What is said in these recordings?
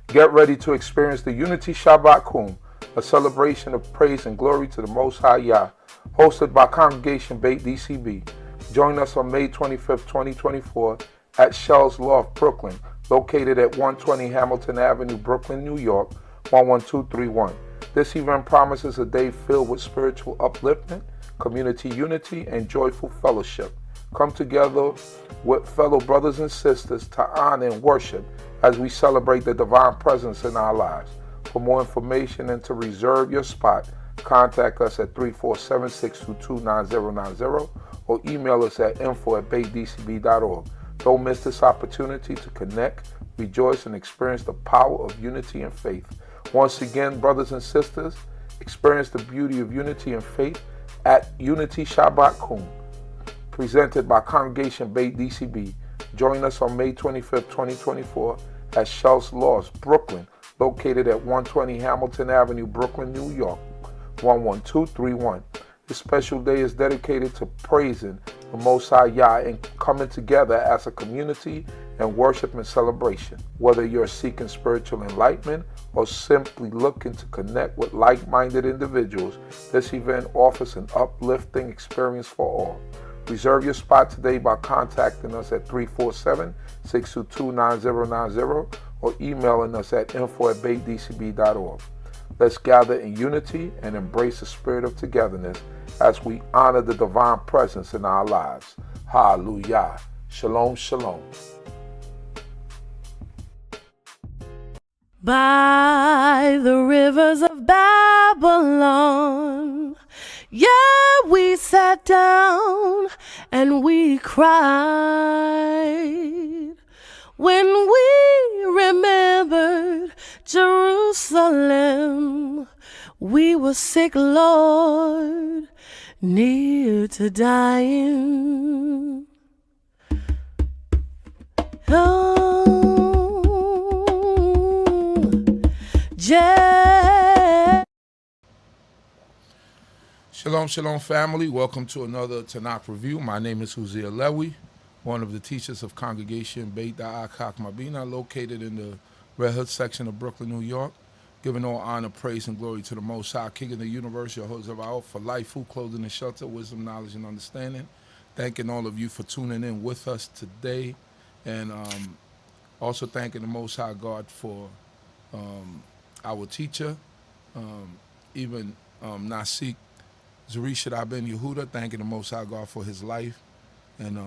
Get ready to experience the Unity Shabbat Kum, a celebration of praise and glory to the Most High Yah, hosted by Congregation Beit D.C.B. Join us on May 25th, 2024 at Shell's Loft, Brooklyn, located at 120 Hamilton Avenue, Brooklyn, New York, 11231. This event promises a day filled with spiritual upliftment, community unity, and joyful fellowship. Come together with fellow brothers and sisters to honor and worship as we celebrate the divine presence in our lives. For more information and to reserve your spot, contact us at 347-622-9090 or email us at info@baitdcb.org. Don't miss this opportunity to connect, rejoice, and experience the power of unity and faith. Once again, brothers and sisters, experience the beauty of unity and faith at Unity Shabbat Kum, presented by Congregation Beit D.C.B. Join us on May 25th, 2024 at Shell's Loft, Brooklyn, located at 120 Hamilton Avenue, Brooklyn, New York, 11231. This special day is dedicated to praising the Most High Yah and coming together as a community and worship and celebration. Whether you're seeking spiritual enlightenment or simply looking to connect with like-minded individuals, this event offers an uplifting experience for all. Reserve your spot today by contacting us at 347-622-9090 or emailing us at info@baitdcb.org. Let's gather in unity and embrace the spirit of togetherness as we honor the divine presence in our lives. Hallelujah. Shalom, shalom. By the rivers of Babylon, yeah, we sat down and we cried when we remembered Jerusalem. We were sick, Lord, near to dying. Shalom, shalom, family. Welcome to another Tanakh review. My name is Zurishaddai, one of the teachers of Congregation BINAH CHOKMAH, located in the Red Hood section of Brooklyn, New York. Giving all honor, praise, and glory to the Most High, King of the universe, Yehudah, for life, food, clothing, and shelter, wisdom, knowledge, and understanding. Thanking all of you for tuning in with us today. And also thanking the Most High God for our teacher, even Nasik, Zurishaddai Yehudah, thanking the Most High God for his life and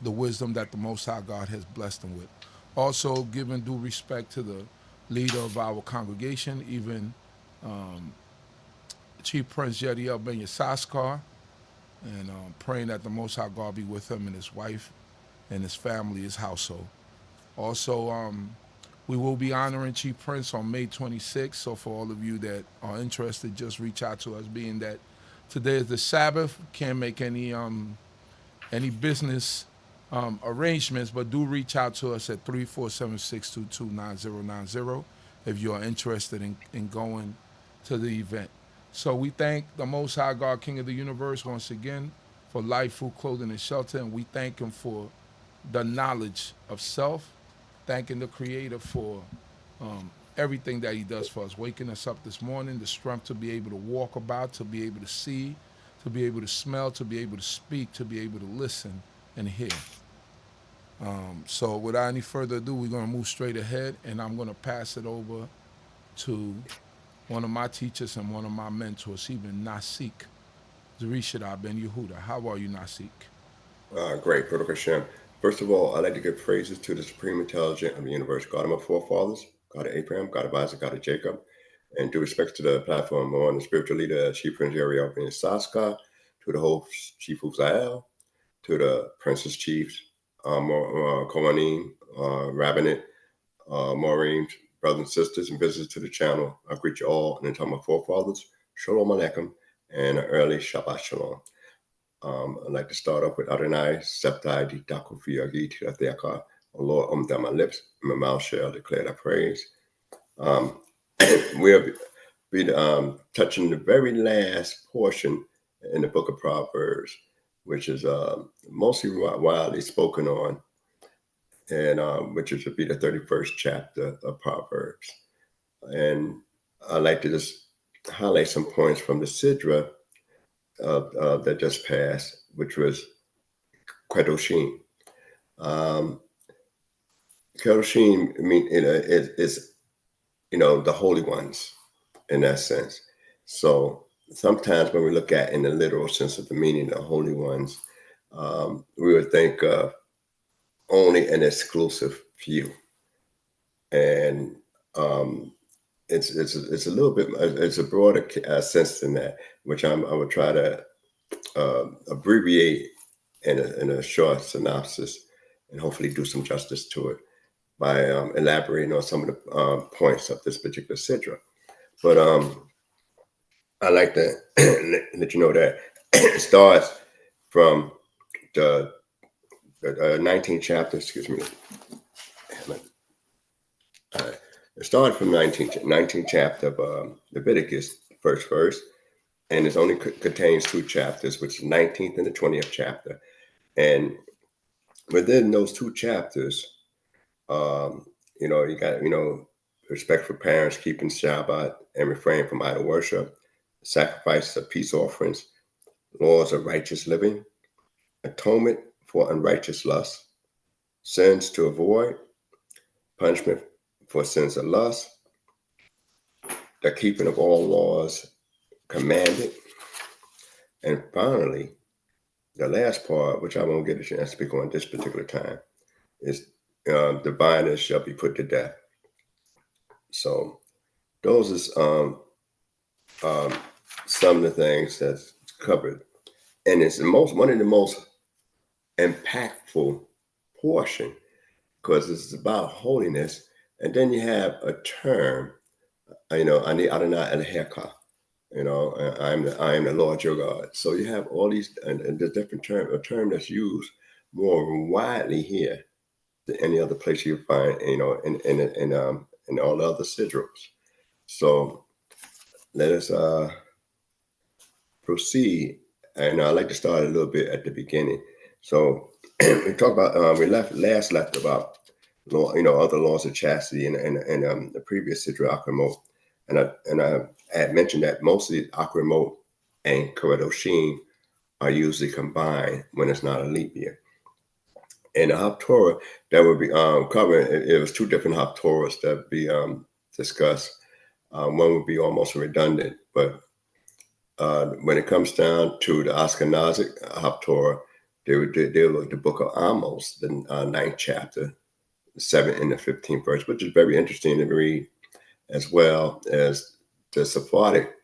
the wisdom that the Most High God has blessed him with. Also giving due respect to the leader of our congregation, even Chief Prince Yehudah Ben Yissaschar, and praying that the Most High God be with him and his wife and his family, his household. Also, we will be honoring Chief Prince on May 26th, so for all of you that are interested, just reach out to us, being that today is the Sabbath. Can't make any business arrangements, but do reach out to us at 347-622-9090 if you are interested in going to the event. So we thank the Most High God, King of the universe, once again for life, food, clothing, and shelter, and we thank him for the knowledge of self, thanking the Creator for everything that he does for us, waking us up this morning, the strength to be able to walk about, to be able to see, to be able to smell, to be able to speak, to be able to listen and hear. So without any further ado, we're going to move straight ahead, and I'm going to pass it over to one of my teachers and one of my mentors, even Nasik, Zurishaddai Ben Yehudah. How are you, Nasik? Great, Baruch Hashem. First of all, I'd like to give praises to the Supreme Intelligent of the universe, God of my forefathers, God of Abraham, God of Isaac, God of Jacob, and due respect to the platform on the spiritual leader, Chief Prince Yehudah Ben Yissaschar, to the whole Chief of Zayel, to the Princess Chiefs, Kohanim, Rabbinate, Maureen, brothers and sisters, and visitors to the channel. I greet you all in the time of my forefathers. Shalom Aleichem, and an early Shabbat Shalom. I'd like to start off with Adonai, Septai, Ditaku, Fiyagi, Tirateka. Lord, down my lips, and my mouth shall declare thy praise. We'll be touching the very last portion in the book of Proverbs, which is mostly widely spoken on and which is to be the 31st chapter of Proverbs. And I'd like to just highlight some points from the Sidra that just passed, which was Kedoshim. Kedoshim, is the holy ones in that sense. So sometimes when we look at in the literal sense of the meaning, the holy ones, we would think of only an exclusive few, and it's a little bit, it's a broader sense than that, which I would try to abbreviate in a short synopsis, and hopefully do some justice to it by elaborating on some of the points of this particular sidra. But I like to let you know that it starts from the 19th chapter, excuse me. It started from 19th chapter of Leviticus, first verse, and it only contains 2 chapters, which is 19th and the 20th chapter. And within those 2 chapters, you got, respect for parents, keeping Shabbat, and refrain from idol worship, sacrifices of peace offerings, laws of righteous living, atonement for unrighteous lust, sins to avoid, punishment for sins of lust, the keeping of all laws commanded, and finally, the last part, which I won't get a chance to speak on this particular time, is the BINAH shall be put to death. So those is some of the things that's covered, and it's one of the most impactful portion, because it's about holiness. And then you have a term, Ani Adonai Eloheka, I am the Lord your God. So you have all these, and the different term, a term that's used more widely here than any other place you find, in all the other sidros. So let us proceed, and I'd like to start a little bit at the beginning. So we talked about we left about other laws of chastity in the previous sidra Akramot, and I had mentioned that mostly Akramot and Kedoshim are usually combined when it's not a leap year. And the Haftorah that would be covering, it was 2 different Haftorahs that would be discussed. One would be almost redundant, but when it comes down to the Ashkenazic Haftorah, they would deal with the book of Amos, the 9th chapter, the 7th and the 15th verse, which is very interesting to read, as well as the Sephardic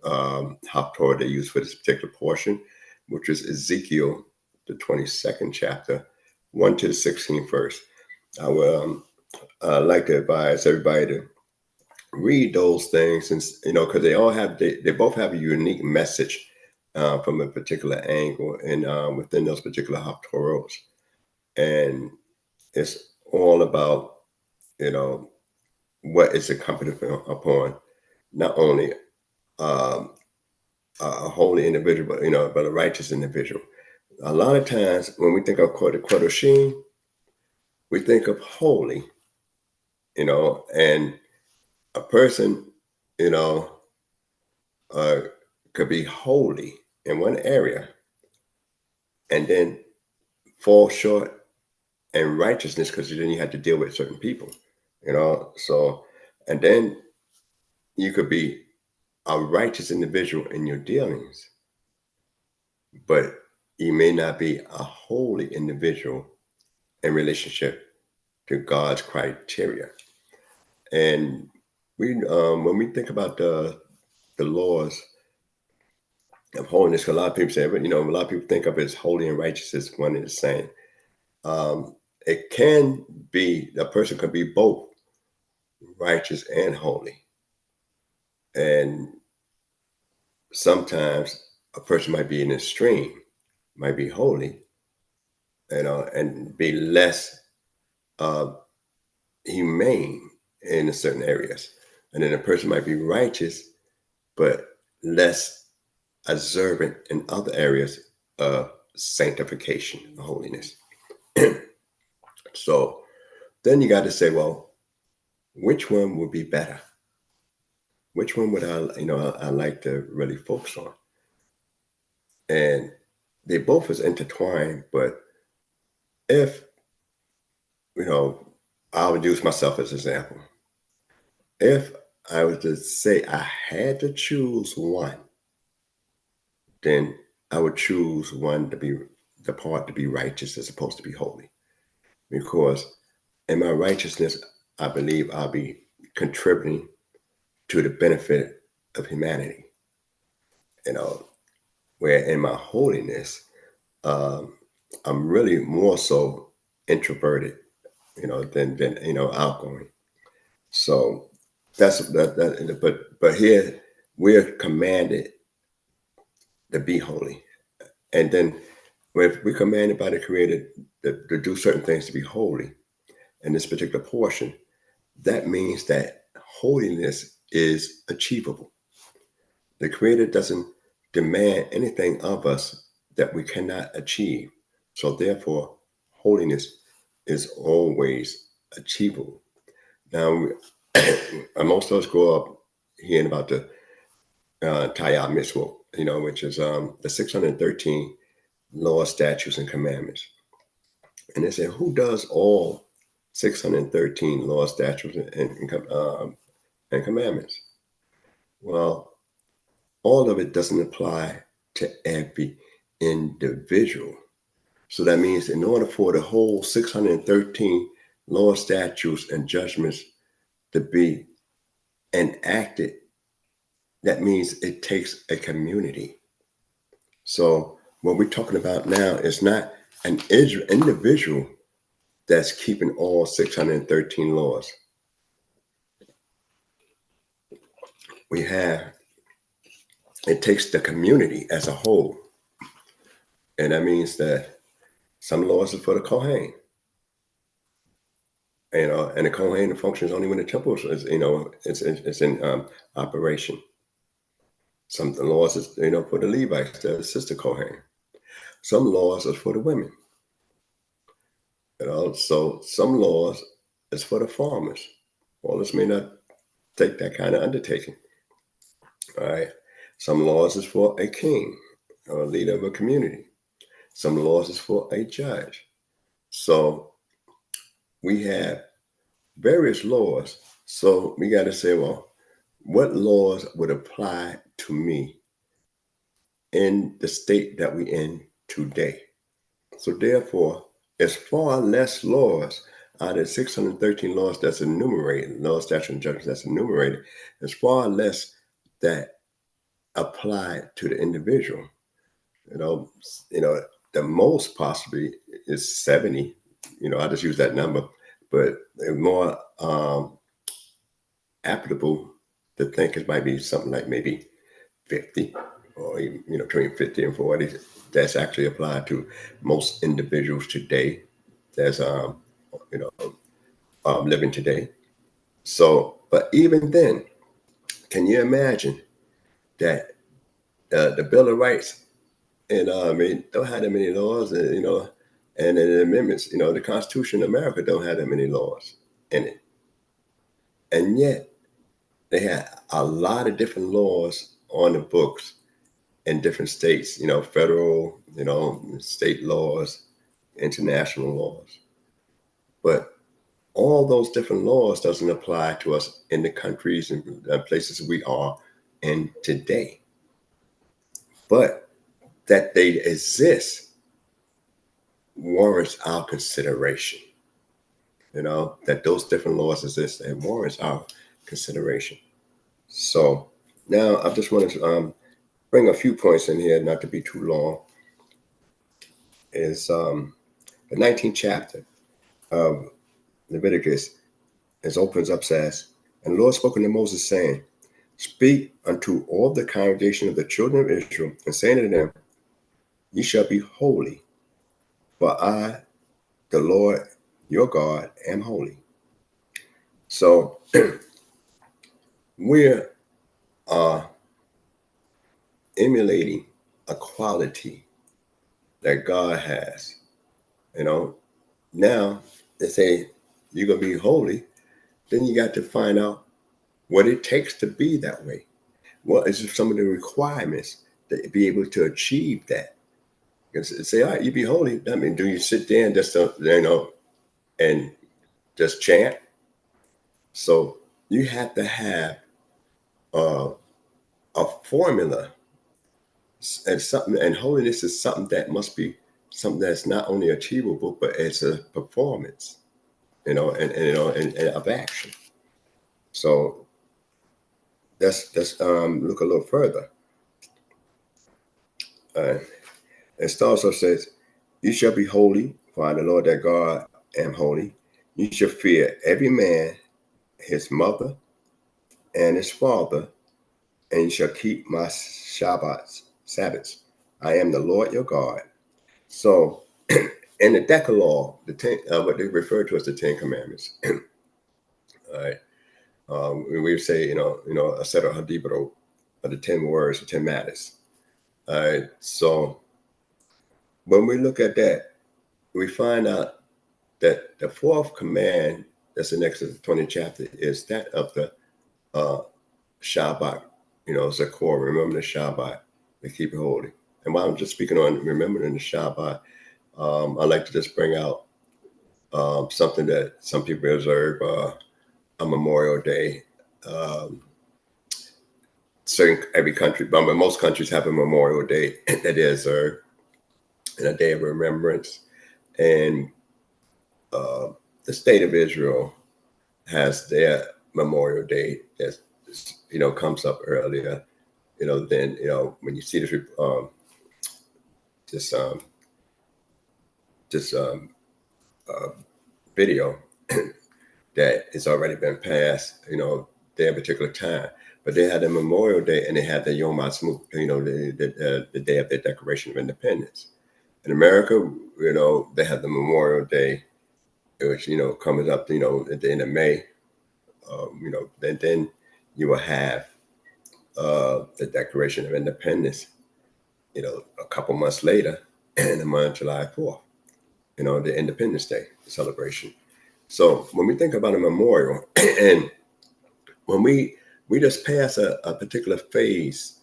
Haftorah they use for this particular portion, which is Ezekiel, the 22nd chapter, 1 to the 16th verse. I would like to advise everybody to read those things, and because they both have a unique message from a particular angle, and within those particular Haftorahs, and it's all about what is incumbent upon not only a holy individual, but a righteous individual. A lot of times when we think of Kedoshim, we think of holy, and a person, could be holy in one area and then fall short in righteousness, because then you have to deal with certain people, so, and then you could be a righteous individual in your dealings, but you may not be a holy individual in relationship to God's criteria. And we, when we think about the laws of holiness, a lot of people say, but a lot of people think of it as holy and righteous as one and the same. It can be, a person could be both righteous and holy. And sometimes a person might be in an extreme, might be holy, and be less humane in certain areas. And then a person might be righteous, but less observant in other areas of sanctification, holiness. So then you got to say, well, which one would be better? Which one would I like to really focus on? And they both is intertwined, but if, I would use myself as an example. If I was to say I had to choose one, then I would choose the part to be righteous as opposed to be holy. Because in my righteousness, I believe I'll be contributing to the benefit of humanity. Where in my holiness, I'm really more so introverted, than outgoing. So that's that. But here we're commanded to be holy, and then if we're commanded by the Creator to do certain things to be holy in this particular portion, that means that holiness is achievable. The Creator doesn't demand anything of us that we cannot achieve. So therefore, holiness is always achievable. Now, most of us grow up hearing about the YAH mitzvot, which is the 613 laws, statutes, and commandments. And they say, who does all 613 laws, statutes, and commandments? Well, all of it doesn't apply to every individual. So that means in order for the whole 613 laws, statutes, and judgments to be enacted, that means it takes a community. So what we're talking about now is not an individual that's keeping all 613 laws. It takes the community as a whole. And that means that some laws are for the Kohen. And the Kohen functions only when the temple is, it's in operation. Some of the laws is, for the Levites, the sister Kohen. Some laws are for the women. So some laws is for the farmers. All this may not take that kind of undertaking. All right. Some laws is for a king or a leader of a community. Some laws is for a judge. So we have various laws. So we got to say, well, what laws would apply to me in the state that we're in today? So therefore, it's far less laws out of 613 laws that's enumerated, laws, statutes, and judgments that's enumerated. It's far less that apply to the individual. The most possibly is 70. I just use that number, but more applicable to think it might be something like maybe 50, or even, between 50 and 40. That's actually applied to most individuals today. That's living today. So, but even then, can you imagine that the Bill of Rights and don't have that many laws, and the amendments, the Constitution of America don't have that many laws in it, and yet they had a lot of different laws on the books in different states, federal, state laws, international laws. But all those different laws doesn't apply to us in the countries and places we are in today. But that they exist warrants our consideration. That those different laws exist and warrants our consideration. So now I just want to bring a few points in here, not to be too long. Is the 19th chapter of Leviticus, as opens up, says, and the Lord spoke unto Moses, saying, speak unto all the congregation of the children of Israel, and saying to them, ye shall be holy, for I, the Lord your God, am holy. So we're emulating a quality that God has. Now they say, you're going to be holy, then you got to find out what it takes to be that way. What is some of the requirements to be able to achieve that? Because say, all right, you be holy. I mean, do you sit there and just, and just chant? So you have to have a formula, and something. And holiness is something that must be something that's not only achievable, but it's a performance, and of action. So let's look a little further. It also says, "You shall be holy, for I, the Lord thy God, am holy. You shall fear every man his mother and his father, and you shall keep my Sabbaths. I am the Lord your God." So, in the Decalogue, what they refer to as the Ten Commandments, all right, we would say, a set of hadibro, the 10 words, the 10 matters. All right, so when we look at that, we find out that the fourth command that's in Exodus 20 chapter is that of the Shabbat, Zakor, remember the Shabbat, to keep it holy. And while I'm just speaking on remembering the Shabbat, I like to just bring out something that some people observe on Memorial Day. Every country, but most countries have a Memorial Day that they observe, and a day of remembrance. And the state of Israel has their Memorial Day that comes up earlier. Then when you see this video that it's already been passed, their particular time. But they had a Memorial Day and they had the Yom Ha'atzmaut, the day of the Declaration of Independence. In America, they have the Memorial Day, which comes up, at the end of May. Then you will have the Declaration of Independence, a couple months later, in the month of July 4th, the Independence Day celebration. So when we think about a memorial, and when we just pass a particular phase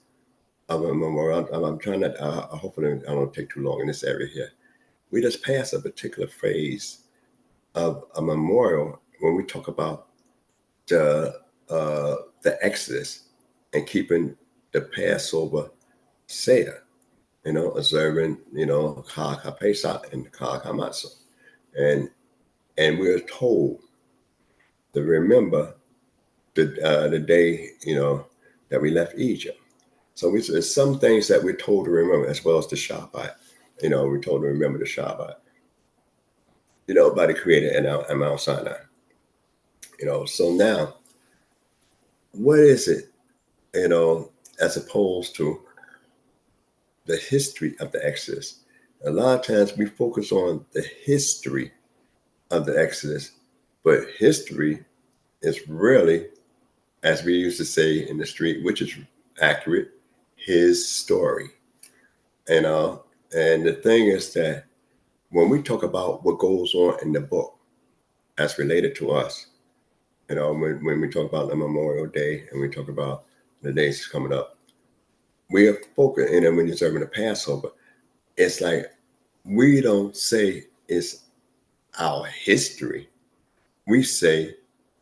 of a memorial, I'm trying to, hopefully I don't take too long in this area here. We just pass a particular phase of a memorial when we talk about the Exodus and keeping the Passover Seder, observing, Chag HaPesach and Chag HaMatzah. And we're told to remember the day, that we left Egypt. So there's some things that we're told to remember, as well as the Shabbat. We're told to remember the Shabbat, by the Creator at Mount Sinai. So now, what is it, as opposed to the history of the Exodus? A lot of times we focus on the history of the Exodus, but history is really, as we used to say in the street, which is accurate, his story. And the thing is that when we talk about what goes on in the book as related to us, when we talk about the Memorial Day and we talk about the days coming up, we are focused, and then when you're serving the Passover, it's like we don't say it's our history. We say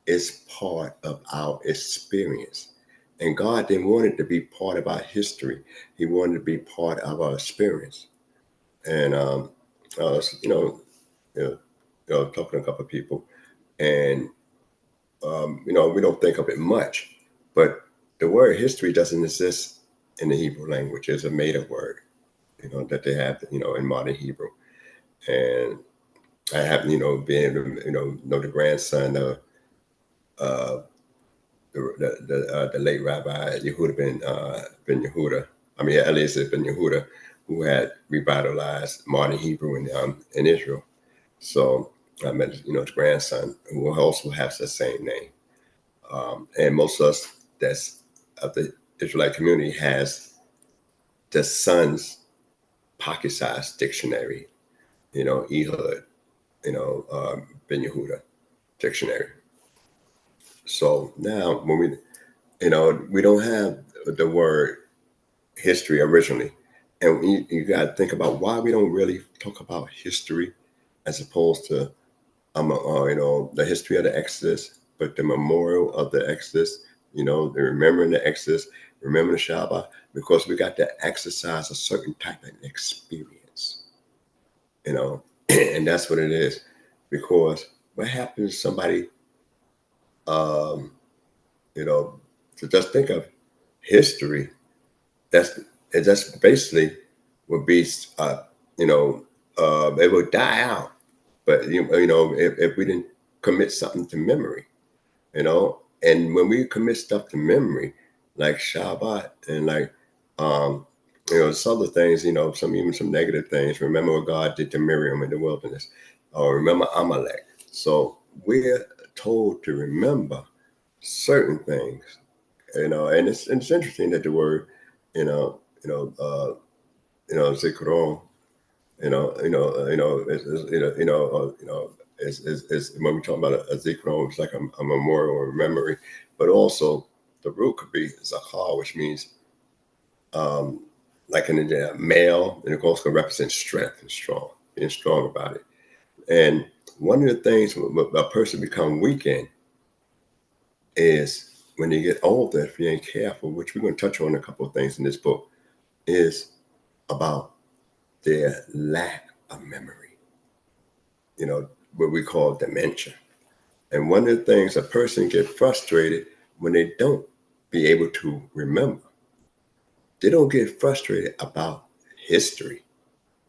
it's part of our experience. And God didn't want it to be part of our history. He wanted to be part of our experience. And, talking to a couple of people, and, we don't think of it much, but the word history doesn't exist in the Hebrew language. It's a made-up word, that they have, in modern Hebrew. And I happen, being able to, know the grandson of the late Rabbi Yehudah ben Yehudah. I mean, Eliezer ben Yehudah, who had revitalized modern Hebrew in Israel. So I met, his grandson, who also has the same name. And most of us that's of the Israelite community has the son's pocket-sized dictionary, Ehud, Ben Yehudah. dictionary. So now when we don't have the word history originally. And you got to think about why we don't really talk about history as opposed to, the history of the Exodus, but the memorial of the Exodus, the remembering the Exodus, remembering the Shabbat, because we got to exercise a certain type of experience, and that's what it is. Because what happens to somebody, to just think of history, that's basically would be, it would die out. But if we didn't commit something to memory, and when we commit stuff to memory, like Shabbat and like some other things, even some negative things. Remember what God did to Miriam in the wilderness, or remember Amalek. So we're told to remember certain things, and it's interesting that the word, Zikron, is when we talk about a Zikron, it's like a memorial or memory, but also the root could be Zachar, which means like in the male, and it also can represent strength and being strong about it. And one of the things a person become weak in is when they get older, if you ain't careful, which we're going to touch on a couple of things in this book, is about their lack of memory, what we call dementia. And one of the things a person gets frustrated when they don't be able to remember. They don't get frustrated about history,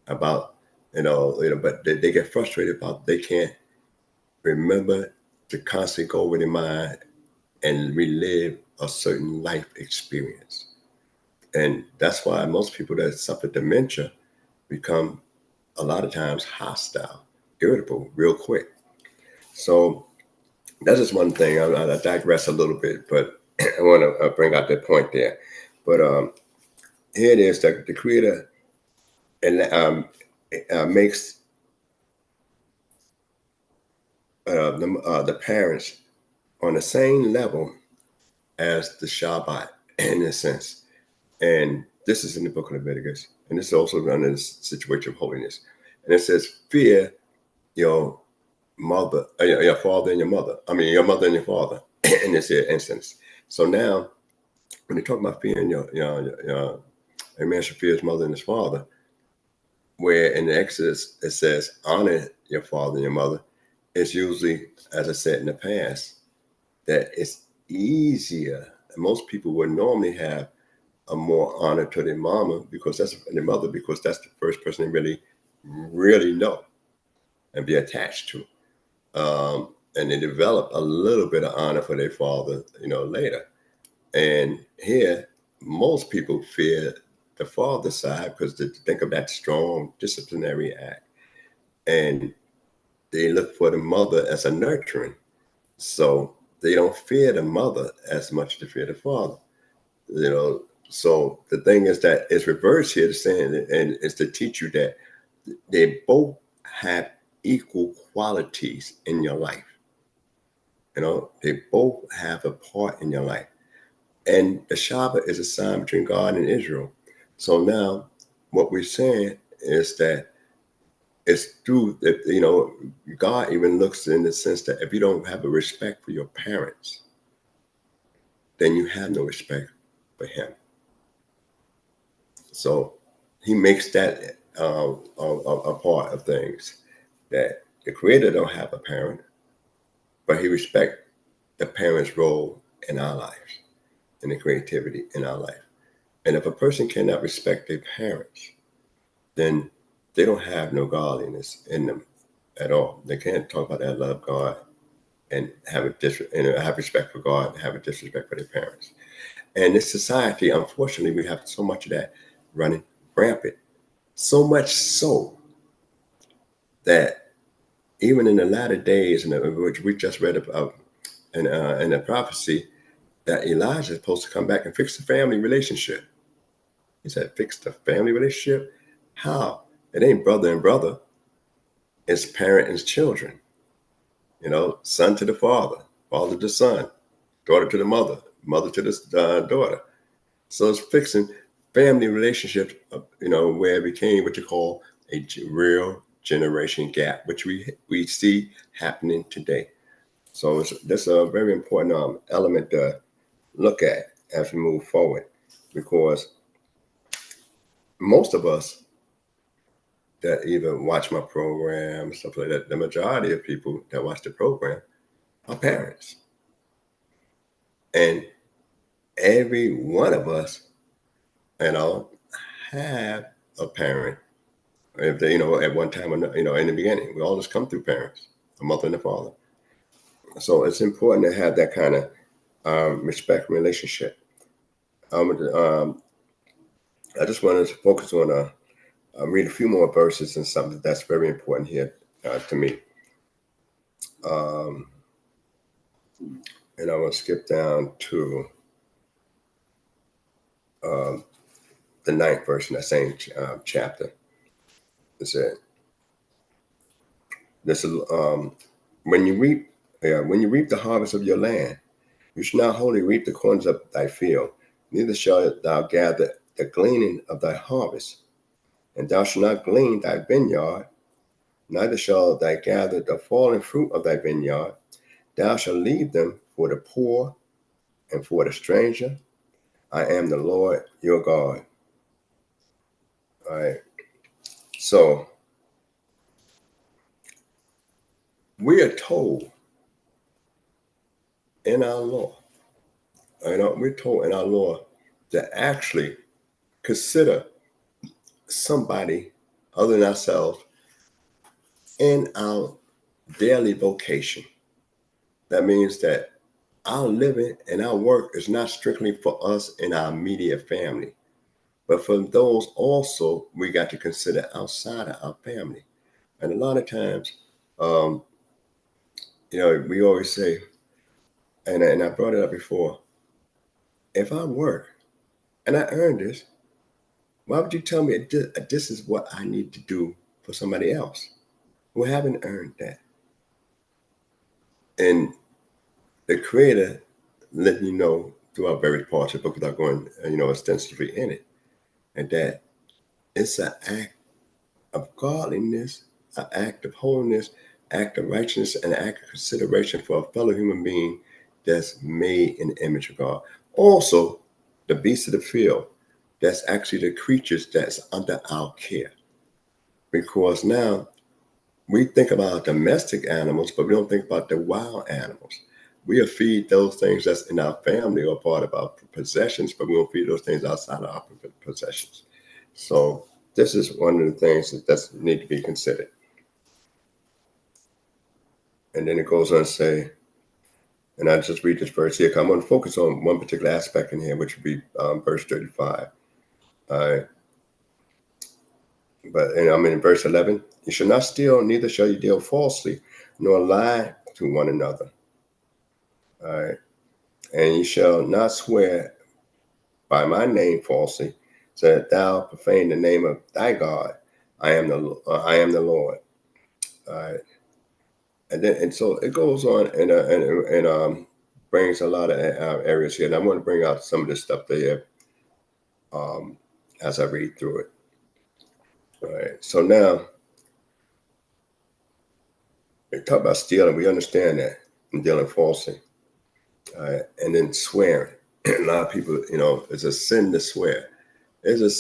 about, but they get frustrated about they can't remember to constantly go over their mind and relive a certain life experience. And that's why most people that suffer dementia become a lot of times hostile, irritable real quick. So that's just one thing. I digress a little bit, but I want to bring out that point there. But here it is that the Creator makes the parents on the same level as the Shabbat in a sense. And this is in the book of Leviticus. And this is also under the situation of holiness. And it says, fear your mother, your father and your mother. I mean, your mother and your father in this instance. So now, when you talk about fearing a man should fear his mother and his father, where in the Exodus it says, honor your father and your mother, it's usually, as I said in the past, that it's easier. And most people would normally have a more honor to their mama because that's their mother, because that's the first person they really know and be attached to. And they develop a little bit of honor for their father, later. And here, most people fear the father side because they think of that strong disciplinary act. And they look for the mother as a nurturing. So they don't fear the mother as much as they fear the father. So the thing is that it's reversed here to saying, and it's to teach you that they both have equal qualities in your life. They both have a part in your life. And the Shabbat is a sign between God and Israel. So now what we're saying is that it's through that, God even looks in the sense that if you don't have a respect for your parents, then you have no respect for him. So he makes that a part of things, that the Creator don't have a parent, but he respects the parent's role in our lives and the creativity in our life. And if a person cannot respect their parents, then they don't have no godliness in them at all. They can't talk about that love God and have respect for God and have a disrespect for their parents. And this society, unfortunately, we have so much of that running rampant. So much so that even in the latter days, which we just read about in the prophecy, that Elijah is supposed to come back and fix the family relationship. He said, fix the family relationship? How? It ain't brother and brother. It's parent and children. son to the father, father to the son, daughter to the mother, mother to the daughter. So it's fixing family relationships, where it became what you call a real generation gap, which we see happening today. So that's a very important element to look at as we move forward, because most of us that even watch my program, stuff like that, the majority of people that watch the program are parents. And every one of us, have a parent. If they, at one time or in the beginning, we all just come through parents, a mother and a father. So it's important to have that kind of respect relationship. I just wanted to focus on read a few more verses and something that's very important here to me. And I will skip down to the 9th verse in that same chapter. It said, "This is when you reap the harvest of your land, you shall not wholly reap the corners of thy field, neither shalt thou gather the gleaning of thy harvest. And thou shalt not glean thy vineyard, neither shalt thou gather the fallen fruit of thy vineyard. Thou shalt leave them for the poor and for the stranger. I am the Lord your God." All right. So we are told in our law, we're told in our law to actually consider somebody other than ourselves in our daily vocation. That means that our living and our work is not strictly for us and our immediate family, but for those also we got to consider outside of our family. And a lot of times, we always say, and I brought it up before, if I work and I earn this, why would you tell me this is what I need to do for somebody else who haven't earned that? And the Creator letting you know throughout various parts of the book without going, extensively in it, and that it's an act of godliness, an act of holiness, act of righteousness, and an act of consideration for a fellow human being that's made in the image of God. Also, the beasts of the field, that's actually the creatures that's under our care. Because now we think about domestic animals, but we don't think about the wild animals. We'll feed those things that's in our family or part of our possessions, but we don't feed those things outside of our possessions. So this is one of the things that need to be considered. And then it goes on to say, and I just read this verse here, I'm going to focus on one particular aspect in here, which would be verse 35. And I'm in verse 11. "You shall not steal, neither shall you deal falsely, nor lie to one another. All right. And you shall not swear by my name falsely, so that thou profane the name of thy God. I am the Lord." All right. And so it goes on and brings a lot of areas here. And I want to bring out some of this stuff there as I read through it. All right. So now, we talk about stealing. We understand that, and dealing falsely. And then swearing. A lot of people, it's a sin to swear. It's a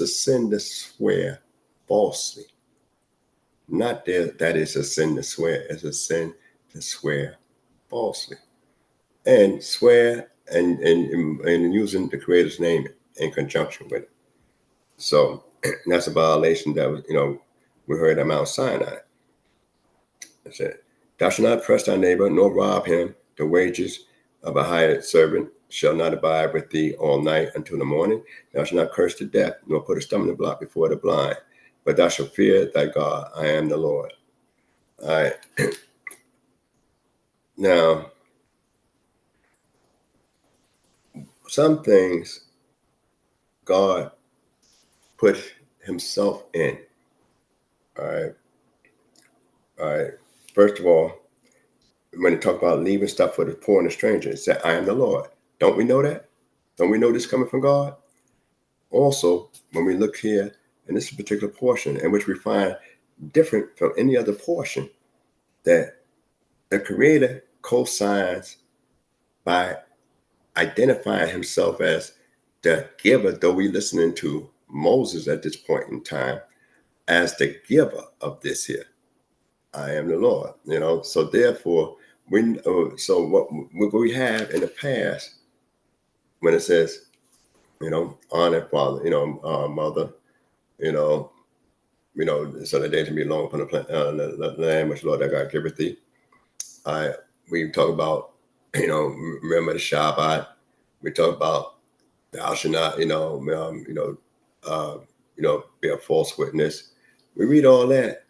sin to swear falsely. Not that it's a sin to swear. It's a sin to swear falsely. And swear and using the Creator's name in conjunction with it. So that's a violation that was, we heard at Mount Sinai. It said, "Thou shalt not oppress thy neighbor, nor rob him. The wages of a hired servant shall not abide with thee all night until the morning. Thou shalt not curse to death, nor put a stumbling block before the blind. But thou shalt fear thy God. I am the Lord." All right. Now, some things God put himself in. All right. First of all, when it talk about leaving stuff for the poor and the stranger, it said, I am the Lord. Don't we know that? Don't we know this coming from God? Also, when we look here in this particular portion, in which we find different from any other portion, that the Creator co-signs by identifying himself as the giver, though we listening to Moses at this point in time, as the giver of this here. I am the Lord, So therefore, so what we have in the past, when it says, honor father, mother, so the days can be long upon the land which Lord thy God giveth thee. We talk about, remember the Shabbat. We talk about thou shalt not, be a false witness. We read all that,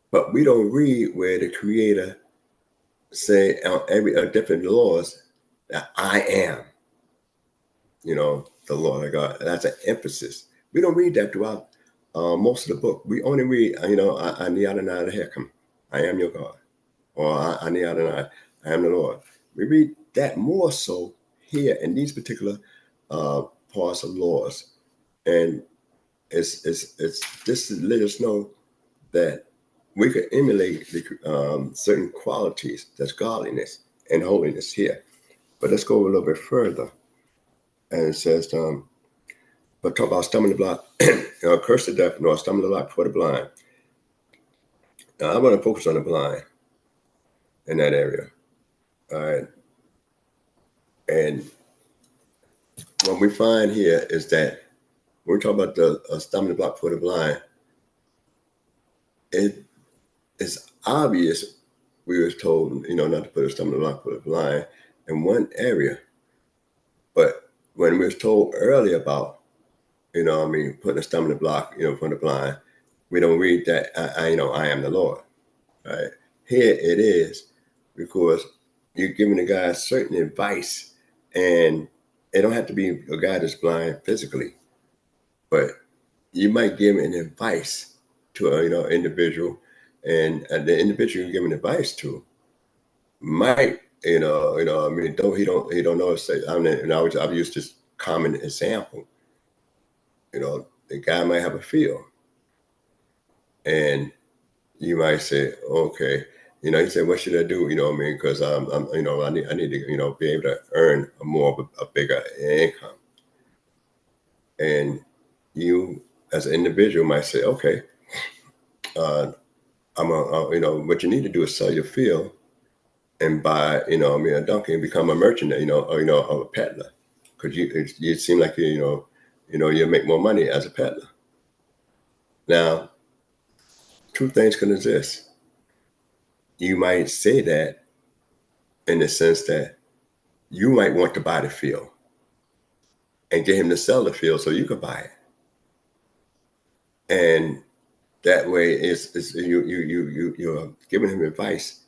but we don't read where the Creator say on every different laws that I am, the Lord of God. That's an emphasis. We don't read that throughout most of the book. We only read, Ani Adonai Elohim, I am your God, or Ani Adonai, I am the Lord. We read that more so here in these particular parts of laws, and it's just to let us know that we could emulate the certain qualities, that's godliness and holiness here. But let's go a little bit further. And it says, but talk about stumbling block, curse to death, nor stumbling block for the blind. Now, I want to focus on the blind in that area. All right. And what we find here is that when we talk about the stumbling block for the blind, it's obvious we were told, not to put a stumbling block for the blind in one area. But when we was told earlier about, putting a stumbling block, for the blind, we don't read that, I am the Lord. Right? Here it is, because you're giving the guy certain advice, and it don't have to be a guy that's blind physically, but you might give an advice to a, individual, and the individual you're giving advice to might, though he don't know. Say, I've used this common example. The guy might have a field, and you might say, okay, he said, what should I do? Because I need to, be able to earn more of a bigger income. And you, as an individual, might say, okay, what you need to do is sell your field and buy, a donkey and become a merchant, or a peddler, because you seem like you'll make more money as a peddler. Now, two things can exist. You might say that in the sense that you might want to buy the field and get him to sell the field so you could buy it, and that way you're giving him advice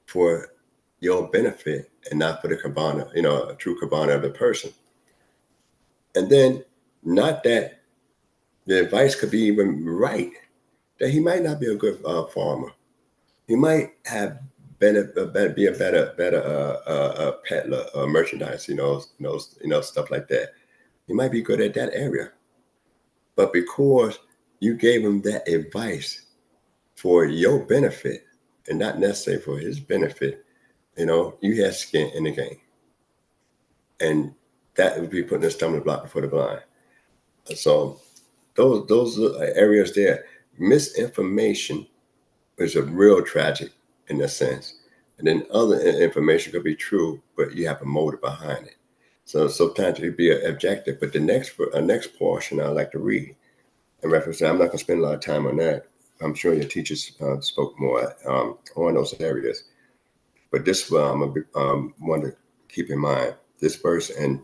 for your benefit and not for the kabbalah, a true kabbalah of the person. And then, not that the advice could be even right, that he might not be a good farmer. He might have be a better peddler or merchandise, stuff like that. He might be good at that area, but because you gave him that advice for your benefit and not necessarily for his benefit, you had skin in the game, and that would be putting a stumbling block before the blind. So those areas there, misinformation is a real tragic in a sense. And then other information could be true, but you have a motive behind it. So sometimes it could be objective. But the next portion I'd like to read in reference to, I'm not going to spend a lot of time on that. I'm sure your teachers spoke more on those areas. But this one I want to keep in mind, this verse and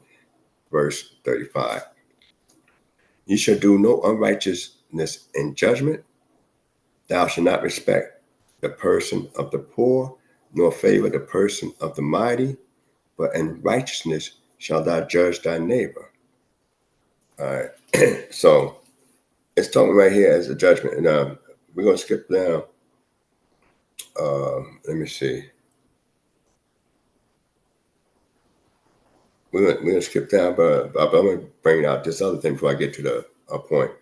verse 35. You shall do no unrighteousness in judgment. Thou shalt not respect the person of the poor, nor favor the person of the mighty, but in righteousness shalt thou judge thy neighbor. All right. So it's talking right here as a judgment. And we're going to skip down. Let me see. we're gonna skip down, but I'm gonna bring out this other thing before I get to the point,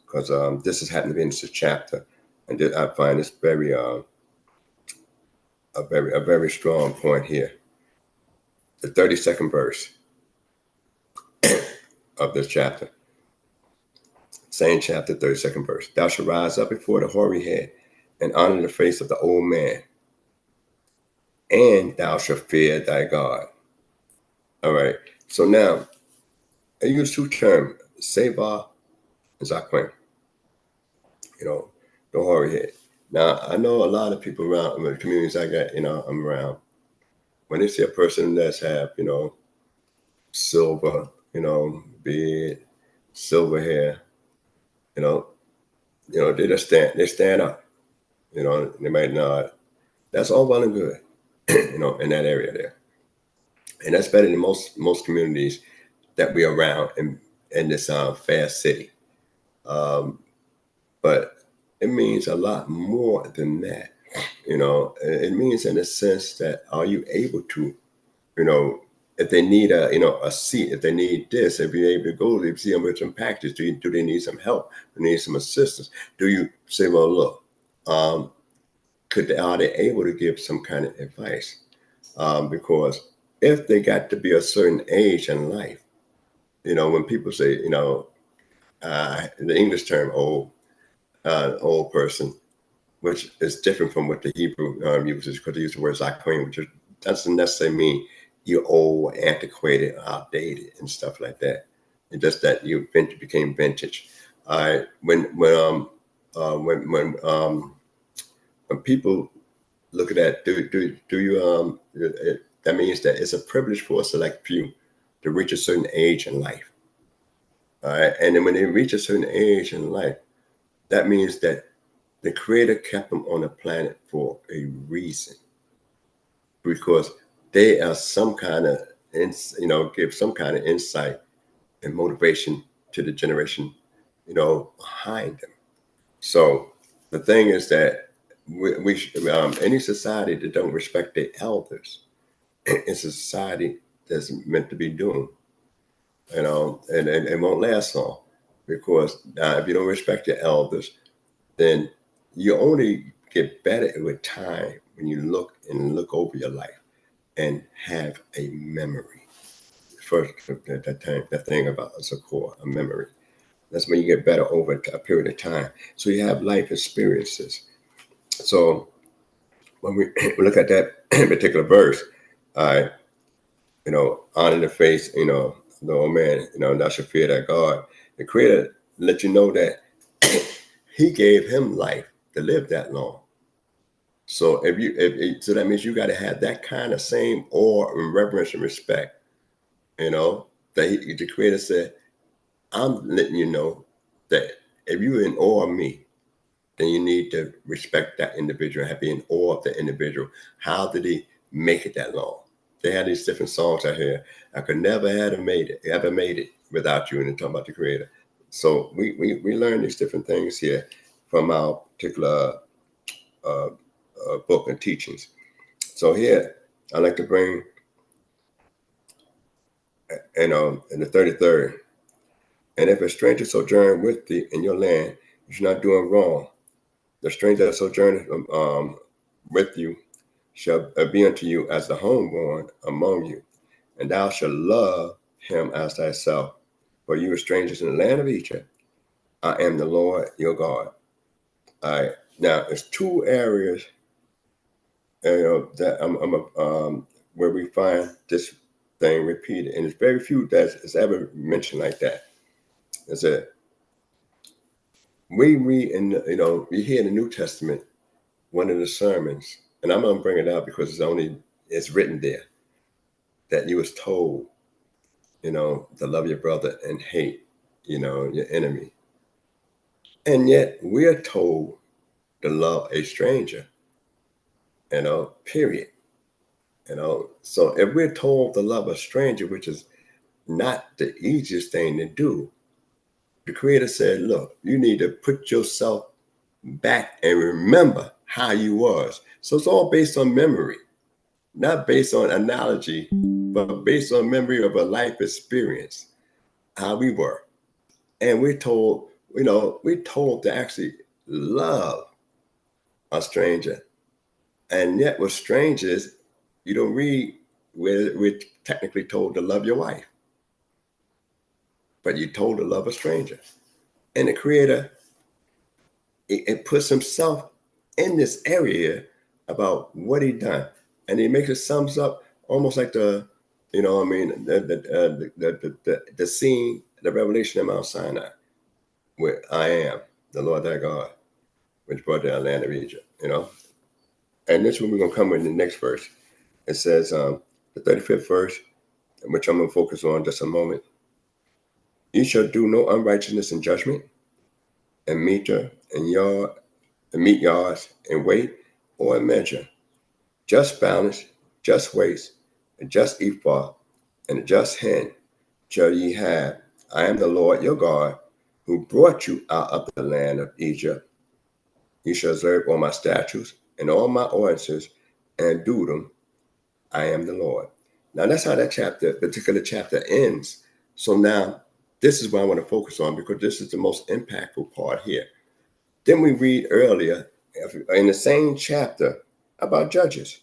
because this has happened to be in this chapter, and I find this very a very strong point here. The 32nd verse of this chapter, same chapter, 32nd verse. Thou shalt rise up before the hoary head, and honor the face of the old man, and thou shalt fear thy God. All right. So now, I use two terms, Seva and Zakwen. You know, the hoary head. Now, I know a lot of people around the communities I got, I'm around. When they see a person that's have, silver, beard, silver hair, they just stand up. They might nod. That's all well and good, in that area there. And that's better than most communities that we are around in this fast city. But it means a lot more than that. It means in a sense that are you able to, if they need a seat, if they need this, if you're able to go, if you see them with some packages, do they need some help? Do they need some assistance? Do you say, well, look, are they able to give some kind of advice? Because if they got to be a certain age in life, when people say, the English term old person, which is different from what the Hebrew uses, because they use the word zakwin, which doesn't necessarily mean you're old, antiquated, outdated, and stuff like that. It's just that you became vintage. When people look at that, do you that means that it's a privilege for a select few to reach a certain age in life. All right, and then when they reach a certain age in life, that means that the Creator kept them on the planet for a reason, because they are some kind of, give some kind of insight and motivation to the generation, behind them. So the thing is that we any society that don't respect their elders, it's a society that's meant to be doomed, and it won't last long, because if you don't respect your elders, then you only get better with time when you look over your life and have a memory. First, that thing about a memory. That's when you get better over a period of time. So you have life experiences. So when we look at that particular verse, honor the face, the old man, thou shalt fear thy God. The Creator let you know that He gave him life to live that long. So so that means you got to have that kind of same awe and reverence and respect, that the Creator said, I'm letting you know that if you're in awe of me, then you need to respect that individual, have been in awe of the individual. How did he make it that long? They had these different songs out here. I could never have made it without you, and they're talking about the Creator. So we learn these different things here from our particular book and teachings. So here, I like to bring, in the 33rd, and if a stranger sojourn with thee in your land, you should not do him wrong. The stranger that sojourneth with you shall be unto you as the homeborn among you, and thou shalt love him as thyself. For you are strangers in the land of Egypt. I am the Lord your God. All right. Now, there's two areas, that where we find this thing repeated, and it's very few that's ever mentioned like that. It's we read in we hear in the New Testament, one of the sermons, and I'm gonna bring it out because it's written there, that you was told, to love your brother and hate, your enemy. And yet we're told to love a stranger, period. So if we're told to love a stranger, which is not the easiest thing to do, the Creator said, look, you need to put yourself back and remember how you was. So it's all based on memory, not based on analogy, but based on memory of a life experience, how we were. And we're told, we're told to actually love a stranger. And yet with strangers, you don't read where we're technically told to love your wife, but you're told to love a stranger. And the Creator, it puts himself in this area about what he done. And he makes it sums up almost like the scene, the revelation of Mount Sinai, where I am the Lord thy God, which brought down the land of Egypt, And this one we're going to come in the next verse. It says, the 35th verse, which I'm going to focus on just a moment. You shall do no unrighteousness in judgment, and meet yards in weight or in measure. Just balance, just weights, and just ephah, and a just hin shall ye have. I am the Lord your God, who brought you out of the land of Egypt. You shall observe all my statutes and all my ordinances, and do them. I am the Lord. Now that's how that particular chapter ends. So now this is what I want to focus on, because this is the most impactful part here. Then we read earlier in the same chapter about judges.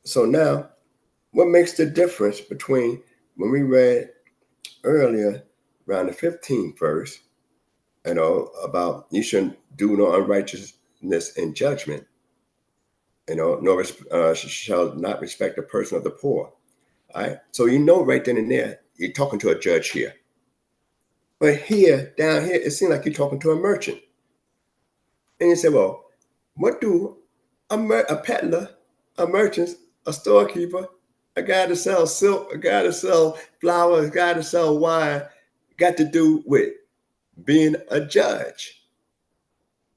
So now, what makes the difference between when we read earlier around the 15th verse, about you shouldn't do no unrighteousness in judgment, nor shall not respect the person of the poor. All right. So right then and there, you're talking to a judge here. But down here, it seems like you're talking to a merchant. And you say, well, what do a peddler, a merchant, a storekeeper, a guy that sells silk, a guy that sells flowers, a guy that sells wine got to do with being a judge?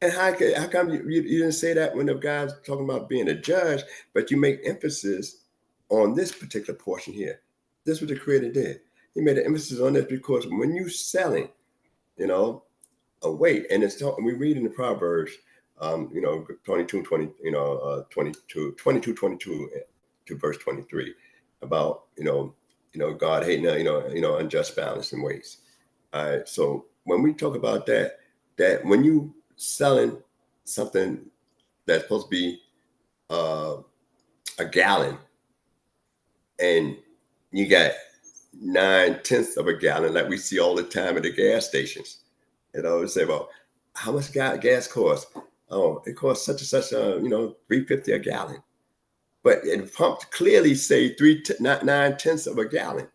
And how come you didn't say that when the guy's talking about being a judge, but you make emphasis on this particular portion here? This is what the Creator did. He made an emphasis on this because when you're selling, a weight, and we read in the Proverbs, 22, to verse 23 about, God hating, unjust balance and weights. All right. So when we talk about that when you selling something that's supposed to be a gallon, and you got 9/10 of a gallon, like we see all the time at the gas stations, say, well, how much gas costs? Oh, it costs such and such, $3.50 a gallon. But it pumped clearly say 9/10 of a gallon.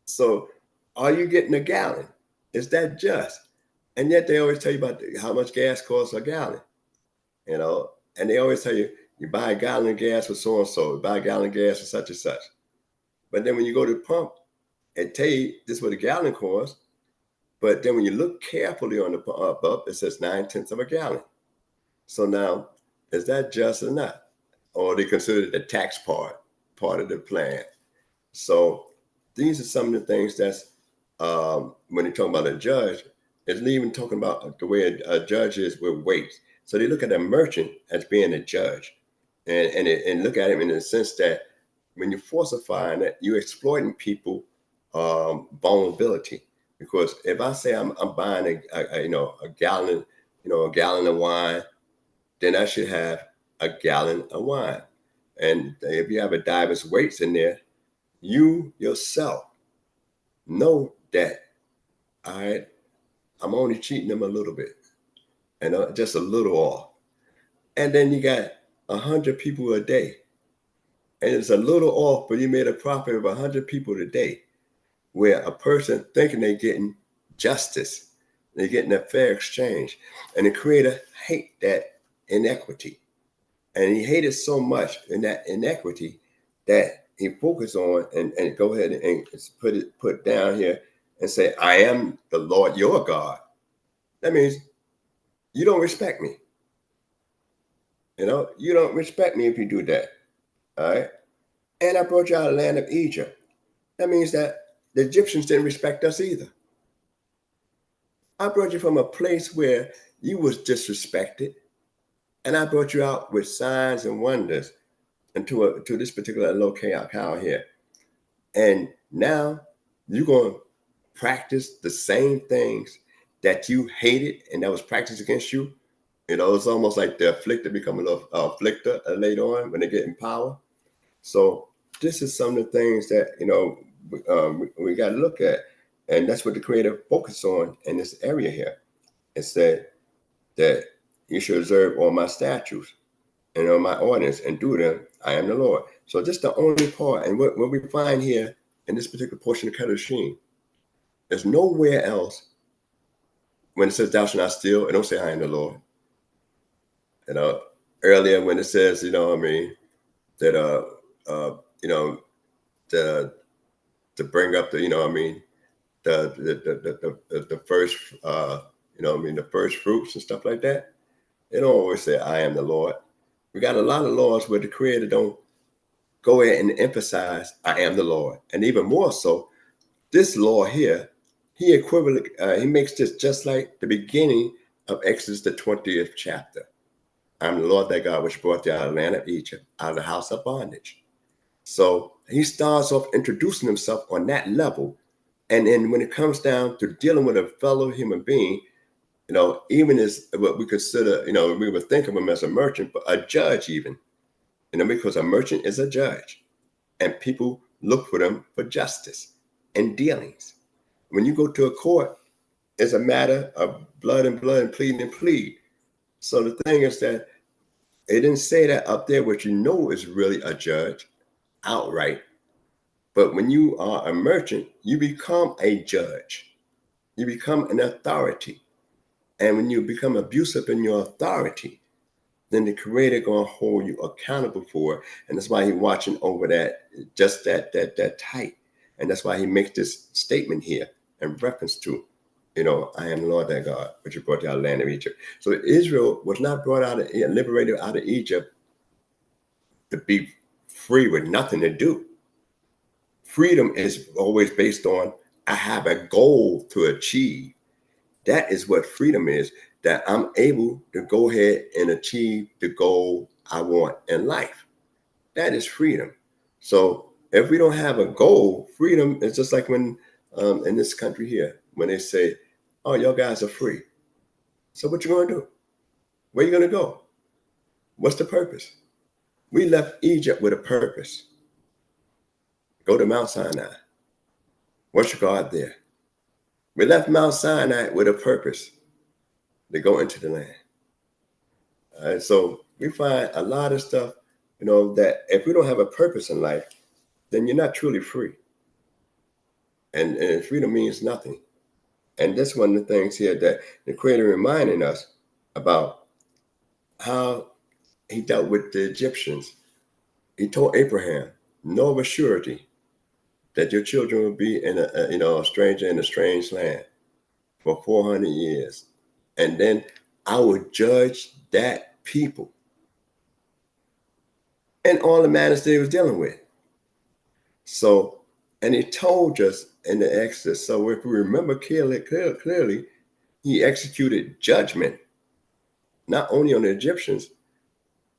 So are you getting a gallon? Is that just? And yet they always tell you about how much gas costs a gallon, and they always tell you, you buy a gallon of gas for so-and-so, buy a gallon of gas for such and such. But then when you go to the pump, it tell you this is what a gallon costs. But then when you look carefully on the up, it says 9/10 of a gallon. So now, is that just or not? Or they consider it the tax part of the plan? So these are some of the things that's, when they talk about a judge, it's even talking about the way a judge is with weights. So they look at a merchant as being a judge, and look at him in the sense that when you're falsifying it, you're exploiting people vulnerability. Because if I say I'm buying a gallon, a gallon of wine, then I should have a gallon of wine. And if you have a diverse weights in there, you yourself know that, all right, I'm only cheating them a little bit, just a little off. And then you got 100 people a day, and it's a little off, but you made a profit of 100 people a day, where a person thinking they're getting justice, they're getting a fair exchange. And the Creator hate that inequity. And he hated so much in that inequity that he focused on and go ahead and put down here and say, I am the Lord your God. That means you don't respect me. You don't respect me if you do that. All right. And I brought you out of the land of Egypt. That means that the Egyptians didn't respect us either. I brought you from a place where you was disrespected, and I brought you out with signs and wonders into this particular locale here. And now you're going to practice the same things that you hated and that was practiced against you. You know, it's almost like the afflicted become a little afflictor later on when they get in power. So this is some of the things that, you know, we got to look at. And that's what the Creator focused on in this area here. It said that you should observe all my statutes and on my ordinance and do them. I am the Lord. So this is the only part. And what we find here in this particular portion of Kedoshim, there's nowhere else when it says thou shalt not steal, it don't say I am the Lord. You know, earlier when it says, you know what I mean, that you know, to bring up the, you know what I mean, the first you know what I mean, the first fruits and stuff like that, they don't always say I am the Lord. We got a lot of laws where the Creator don't go ahead and emphasize I am the Lord. And even more so, this law here, he makes this just like the beginning of Exodus, the 20th chapter. I'm the Lord thy God, which brought thee out of the land of Egypt, out of the house of bondage. So he starts off introducing himself on that level. And then when it comes down to dealing with a fellow human being, you know, even as what we consider, you know, we would think of him as a merchant, but a judge even, you know, because a merchant is a judge and people look for them for justice and dealings. When you go to a court, it's a matter of blood and plead and plead. So the thing is that it didn't say that up there, which you know is really a judge outright. But when you are a merchant, you become a judge. You become an authority. And when you become abusive in your authority, then the Creator gonna hold you accountable for it. And that's why he's watching over that, just that tight. And that's why he makes this statement here in reference to, you know, I am the Lord thy God, which brought you out of the land of Egypt. So Israel was not brought out of, liberated out of Egypt to be free with nothing to do. Freedom is always based on, I have a goal to achieve. That is what freedom is, that I'm able to go ahead and achieve the goal I want in life. That is freedom. So if we don't have a goal, freedom is just like when in this country here, when they say, oh, y'all guys are free. So what you gonna do? Where you gonna go? What's the purpose? We left Egypt with a purpose. Go to Mount Sinai. Worship God there. We left Mount Sinai with a purpose to go into the land. All right, so we find a lot of stuff, you know, that if we don't have a purpose in life, then you're not truly free. And freedom means nothing. And that's one of the things here that the Creator reminding us about how he dealt with the Egyptians. He told Abraham, know of a surety that your children will be in a stranger in a strange land for 400 years. And then I will judge that people and all the matters they was dealing with. So, and he told us in the Exodus, so if we remember clearly, he executed judgment, not only on the Egyptians,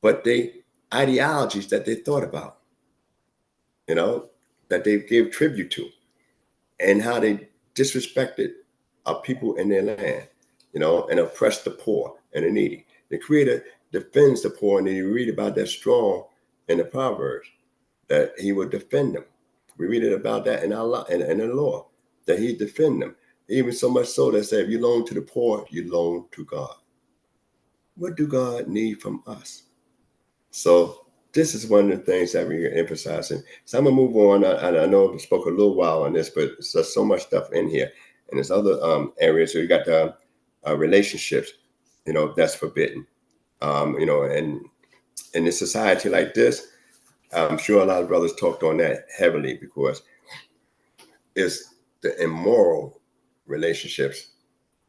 but the ideologies that they thought about, you know, that they gave tribute to, and how they disrespected our people in their land, you know, and oppressed the poor and the needy. The Creator defends the poor, and you read about that strong in the Proverbs, that he would defend them. We read it about that in our law, in the law, that he defend them. Even so much so that say, if you loan to the poor, you loan to God. What do God need from us? So this is one of the things that we're emphasizing. So I'm gonna move on. I know I spoke a little while on this, but there's so much stuff in here, and there's other areas. So you got the relationships, you know, that's forbidden. You know, and in a society like this, I'm sure a lot of brothers talked on that heavily, because it's the immoral relationships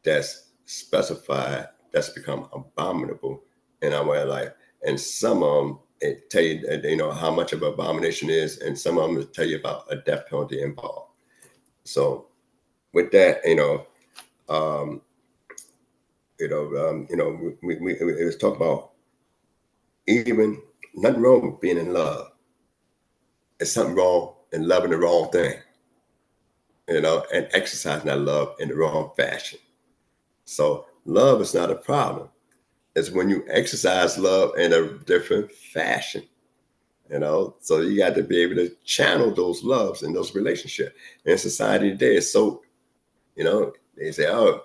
that's specified, that's become abominable in our way of life. And some of them, it tell you know, how much of an abomination is, and some of them tell you about a death penalty involved. So with that, you know, it was talk about even nothing wrong with being in love. It's something wrong and loving the wrong thing, and exercising that love in the wrong fashion. So love is not a problem. It's when you exercise love in a different fashion, So you got to be able to channel those loves in those relationships. And society today is so, they say, oh,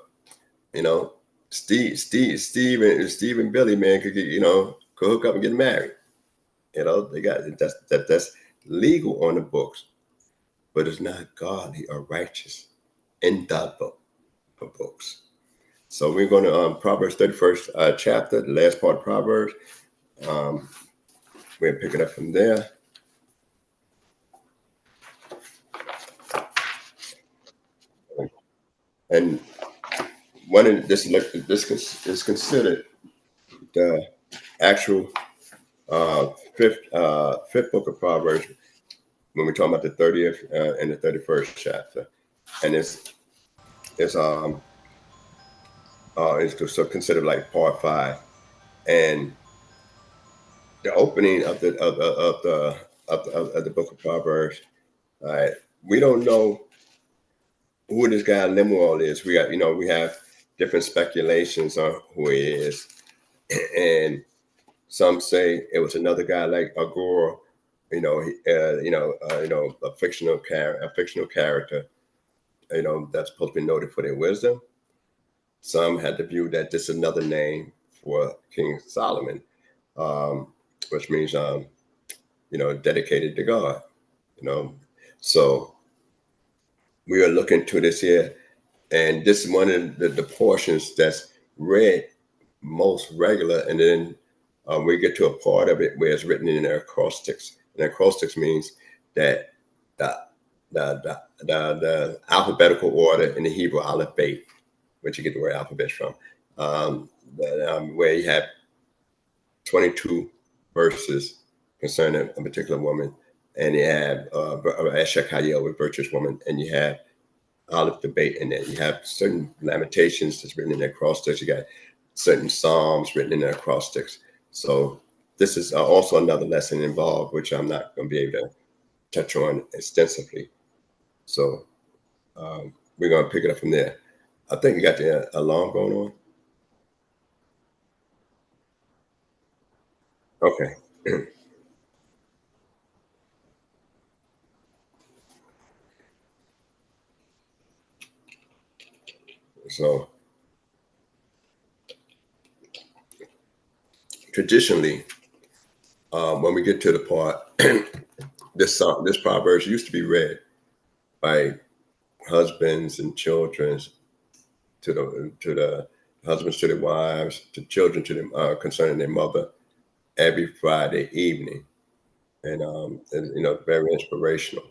Steve and Billy, man, could get, could hook up and get married. They got that's legal on the books, but it's not godly or righteous in the book of books. So we're going to Proverbs 31st chapter, the last part of Proverbs. We're picking up from there. And one of this is considered the actual fifth book of Proverbs when we're talking about the 30th and the 31st chapter, and it's considered like part 5, and the opening of the book of Proverbs. We don't know who this guy Lemuel is. We have different speculations on who he is, and some say it was another guy like Agor, a fictional character, that's supposed to be noted for their wisdom. Some had the view that this is another name for King Solomon, which means dedicated to God. So we are looking to this here, and this is one of the portions that's read most regular, and then we get to a part of it where it's written in acrostics. And acrostics means that the alphabetical order in the Hebrew alphabet, which you get the word alphabet from, where you have 22 verses concerning a particular woman, and you have Eshakayel with virtuous woman, and you have Aleph debate in there. You have certain lamentations that's written in the acrostics. You got certain psalms written in the acrostics. So this is also another lesson involved, which I'm not going to be able to touch on extensively. So we're going to pick it up from there. I think you got the alarm going on. Okay. So traditionally, when we get to the part, this Proverbs used to be read by husbands and children to the husbands to their wives, to children to them concerning their mother every Friday evening, and very inspirational.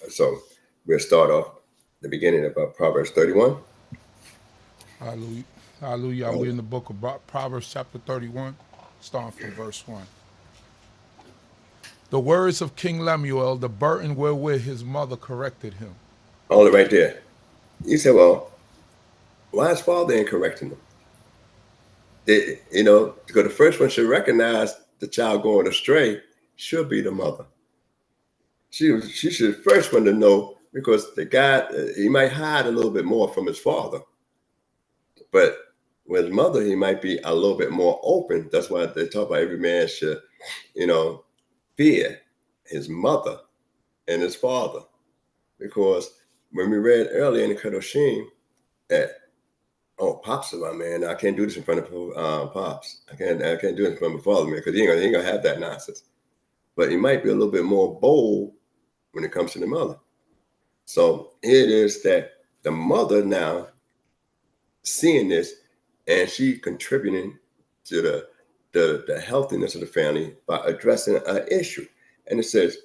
So we'll start off the beginning of Proverbs 31. Hallelujah. Hallelujah. We're in the book of Proverbs chapter 31, starting from verse 1. The words of King Lemuel, the burden wherewith his mother corrected him. Hold it right there. You say, well, why is father ain't correcting him? Because the first one should recognize the child going astray should be the mother. She should first one to know, because the guy, he might hide a little bit more from his father. But with his mother, he might be a little bit more open. That's why they talk about every man should, fear his mother and his father. Because when we read earlier in the Kedoshim that, Pops is my man, I can't do this in front of Pops. I can't do it in front of my father, man, because he ain't gonna have that nonsense. But he might be a little bit more bold when it comes to the mother. So it is that the mother now seeing this, and she contributing to the healthiness of the family by addressing an issue. And it says,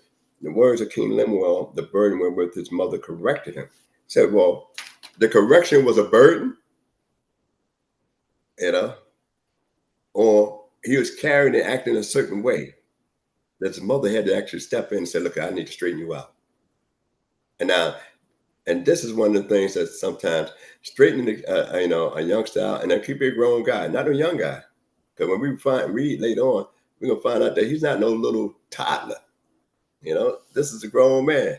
the words of King Lemuel, the burden wherewith his mother corrected him. Said, well, the correction was a burden, or he was carrying and acting a certain way that his mother had to actually step in and say, look, I need to straighten you out. And this is one of the things that sometimes straightening a youngster out, and that could be a grown guy, not a young guy. Because when we read later on, we're gonna find out that he's not no little toddler. You know, this is a grown man.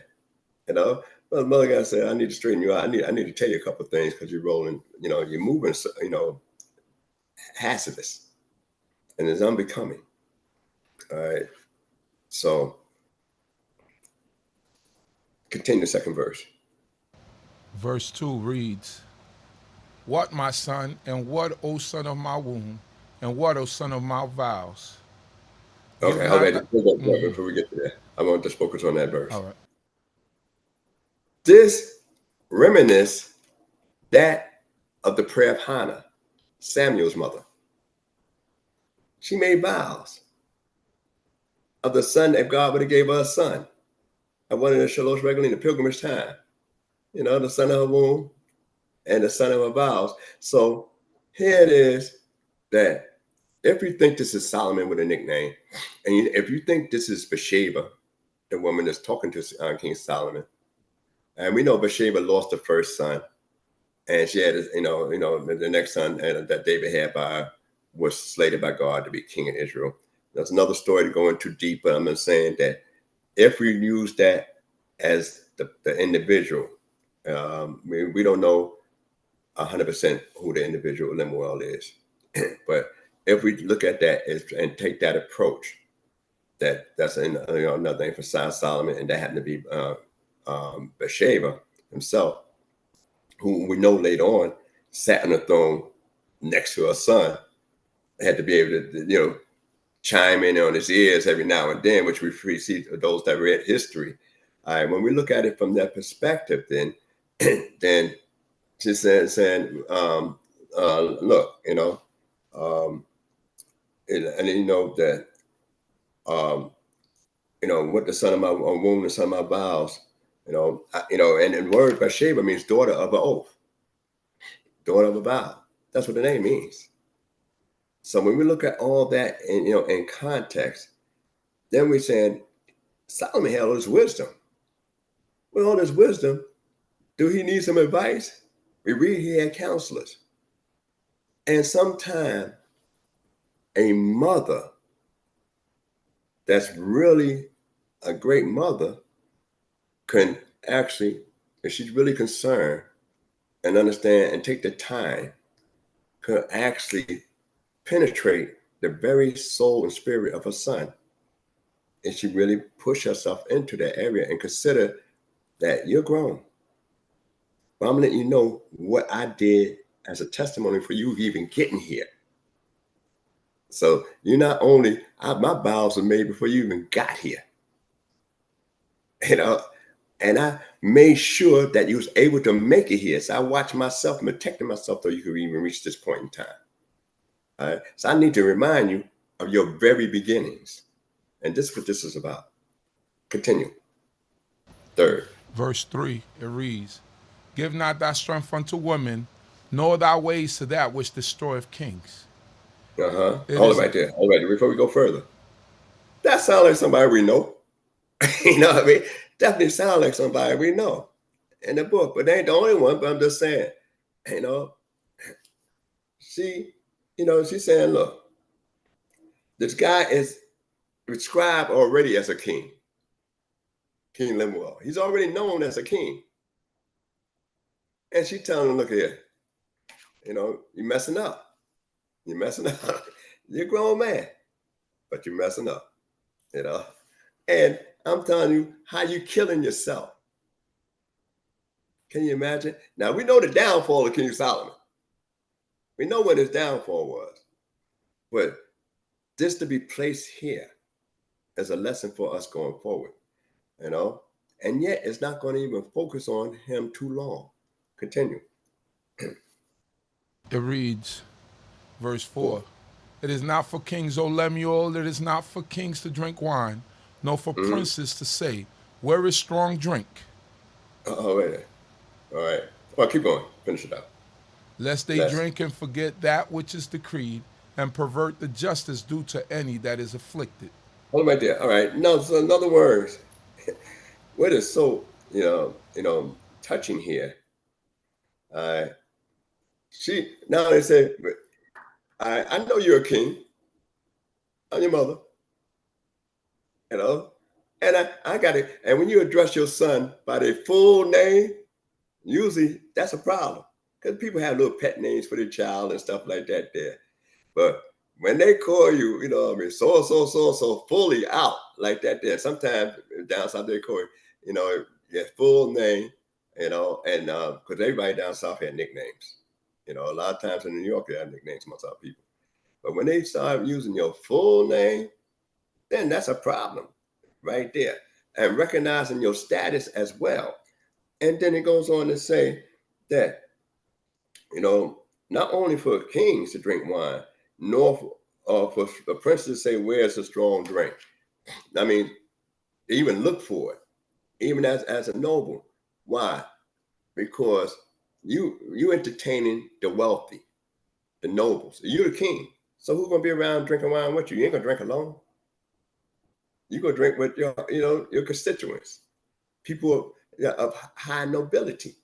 You know, well, the mother guy said, I need to straighten you out. I need to tell you a couple of things because you're rolling, you know, you're moving, you know, hazardous and it's unbecoming. All right. So continue the second verse. Verse 2 reads, What, my son, and what, O son of my womb, and what, O son of my vows? Okay, before we get to that, I want to just focus on that verse. All right. This reminisce that of the prayer of Hannah, Samuel's mother. She made vows of the son that God would have gave her a son. I wanted to Shalom regularly in the pilgrimage time. You know, the son of her womb and the son of her vows. So here it is that if you think this is Solomon with a nickname, and if you think this is Bathsheba, the woman that's talking to King Solomon, and we know Bathsheba lost the first son, and she had, the next son that David had by her was slated by God to be king of Israel. That's another story to go into deep, but I'm just saying that if we use that as the individual, we don't know 100% who the individual Lemuel is, but if we look at that and take that approach, that's another thing for Solomon, and that happened to be Bathsheba himself, who we know later on sat on the throne next to her son, had to be able to, chime in on his ears every now and then, which we see those that read history. All right, when we look at it from that perspective, then just saying, look, and you know that, what the son of my womb, the son of my vows, and the word Bathsheba means daughter of an oath, daughter of a vow. That's what the name means. So when we look at all that in context, then we're saying Solomon had all this wisdom. With all this wisdom, do he need some advice? We read he had counselors. And sometimes a mother that's really a great mother can actually, if she's really concerned and understand and take the time, could actually penetrate the very soul and spirit of her son. And she really push herself into that area and consider that you're grown. But I'm letting you know what I did as a testimony for you even getting here. So you're not only, my vows were made before you even got here. And I made sure that you was able to make it here. So I watched myself, protecting myself so you could even reach this point in time. All right. So I need to remind you of your very beginnings. And this is what this is about. Continue. Third. Verse 3, it reads, Give not thy strength unto women, nor thy ways to that which destroyeth kings. Hold it right there. All right, before we go further. That sounds like somebody we know. You know what I mean? Definitely sound like somebody we know in the book, but they ain't the only one. But I'm just saying, she's saying, look, this guy is described already as a king, King Lemuel. He's already known as a king. And she's telling him, look here, you're messing up. You're messing up. You're a grown man, but you're messing up, And I'm telling you how you killing yourself. Can you imagine? Now, we know the downfall of King Solomon. We know what his downfall was. But this to be placed here as a lesson for us going forward, And yet it's not going to even focus on him too long. Continue. It reads, verse 4, It is not for kings, O Lemuel, it is not for kings to drink wine, nor for princes to say, Where is strong drink? Oh, wait. All right. Well, keep going. Finish it up. Lest they drink and forget that which is decreed, and pervert the justice due to any that is afflicted. Hold right there. All right. No, so in other words, what is so, touching here? Now they say, I know you're a king. I'm your mother. And I got it. And when you address your son by their full name, usually that's a problem, because people have little pet names for their child and stuff like that there. But when they call you, you know what I mean, so fully out like that there, sometimes down south they call you, you know, your full name, you know, and because everybody down south had nicknames. You know, a lot of times in New York they have nicknames amongst our people. But when they start using your full name, then that's a problem right there. And recognizing your status as well. And then it goes on to say that, you know, not only for kings to drink wine, nor for a prince to say, where's a strong drink? I mean, even look for it, even as a noble. Why? Because you entertaining the wealthy, the nobles. You're the king. So who's gonna be around drinking wine with you? You ain't gonna drink alone. You're gonna drink with your, you know, your constituents, people of high nobility.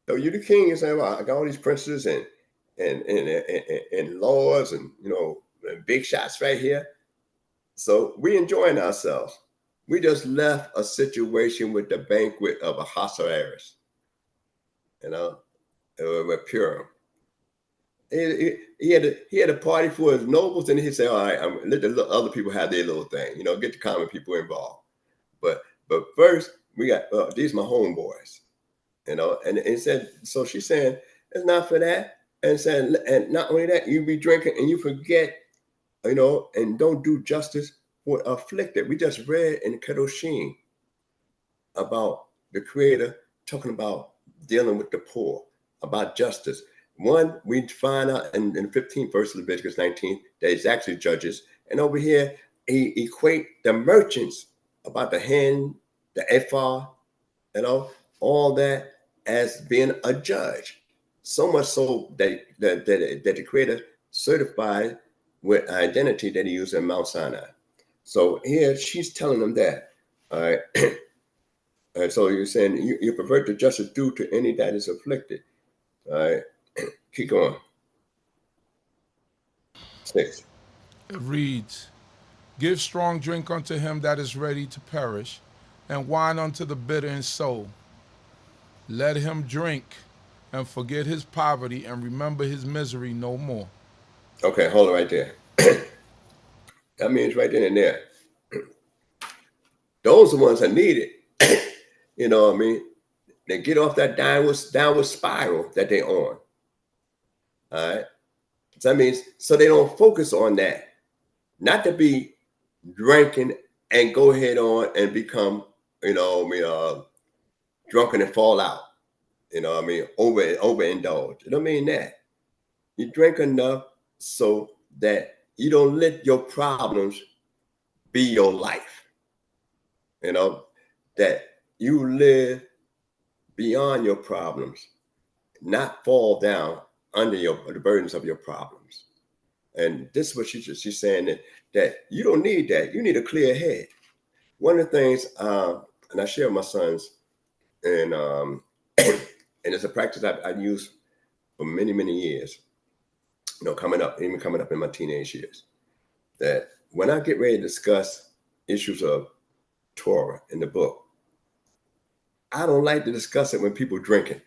So you're the king. You say, well, I got all these princes and lords and, you know, and big shots right here. So we enjoying ourselves. We just left a situation with the banquet of Ahasuerus, you know, with Purim. He had a party for his nobles, and he'd say, all right, let the other people have their little thing, you know, get the common people involved. But first, we got, these my homeboys, you know, and it said, so she's saying, it's not for that. And saying, and not only that, you be drinking and you forget, you know, and don't do justice for afflicted. We just read in Kedoshim about the Creator talking about dealing with the poor, about justice. One, we find out in the 15th verse of Leviticus 19 that it's actually judges. And over here, he equate the merchants about the hen, the ephah, you know, all that as being a judge. So much so that the Creator certified with identity that he used in Mount Sinai. So here she's telling them that. All right. And so you're saying you pervert the justice due to any that is afflicted. All right. Keep going. 6. It reads, give strong drink unto him that is ready to perish, and wine unto the bitter in soul. Let him drink and forget his poverty and remember his misery no more. Okay, hold it right there. That means right then and there. Those are the ones that need it. You know what I mean? They get off that downward spiral that they're on. All right. So that means, so they don't focus on that. Not to be drinking and go ahead on and become, you know, I mean, drunken and fall out. You know what I mean? Overindulge. It don't mean that. You drink enough so that you don't let your problems be your life. You know, that you live beyond your problems, not fall down under the burdens of your problems. And this is what she's saying, that you don't need that. You need a clear head. One of the things, and I share with my sons, and and it's a practice I've used for many, many years, you know, coming up in my teenage years, that when I get ready to discuss issues of Torah in the book, I don't like to discuss it when people drinking,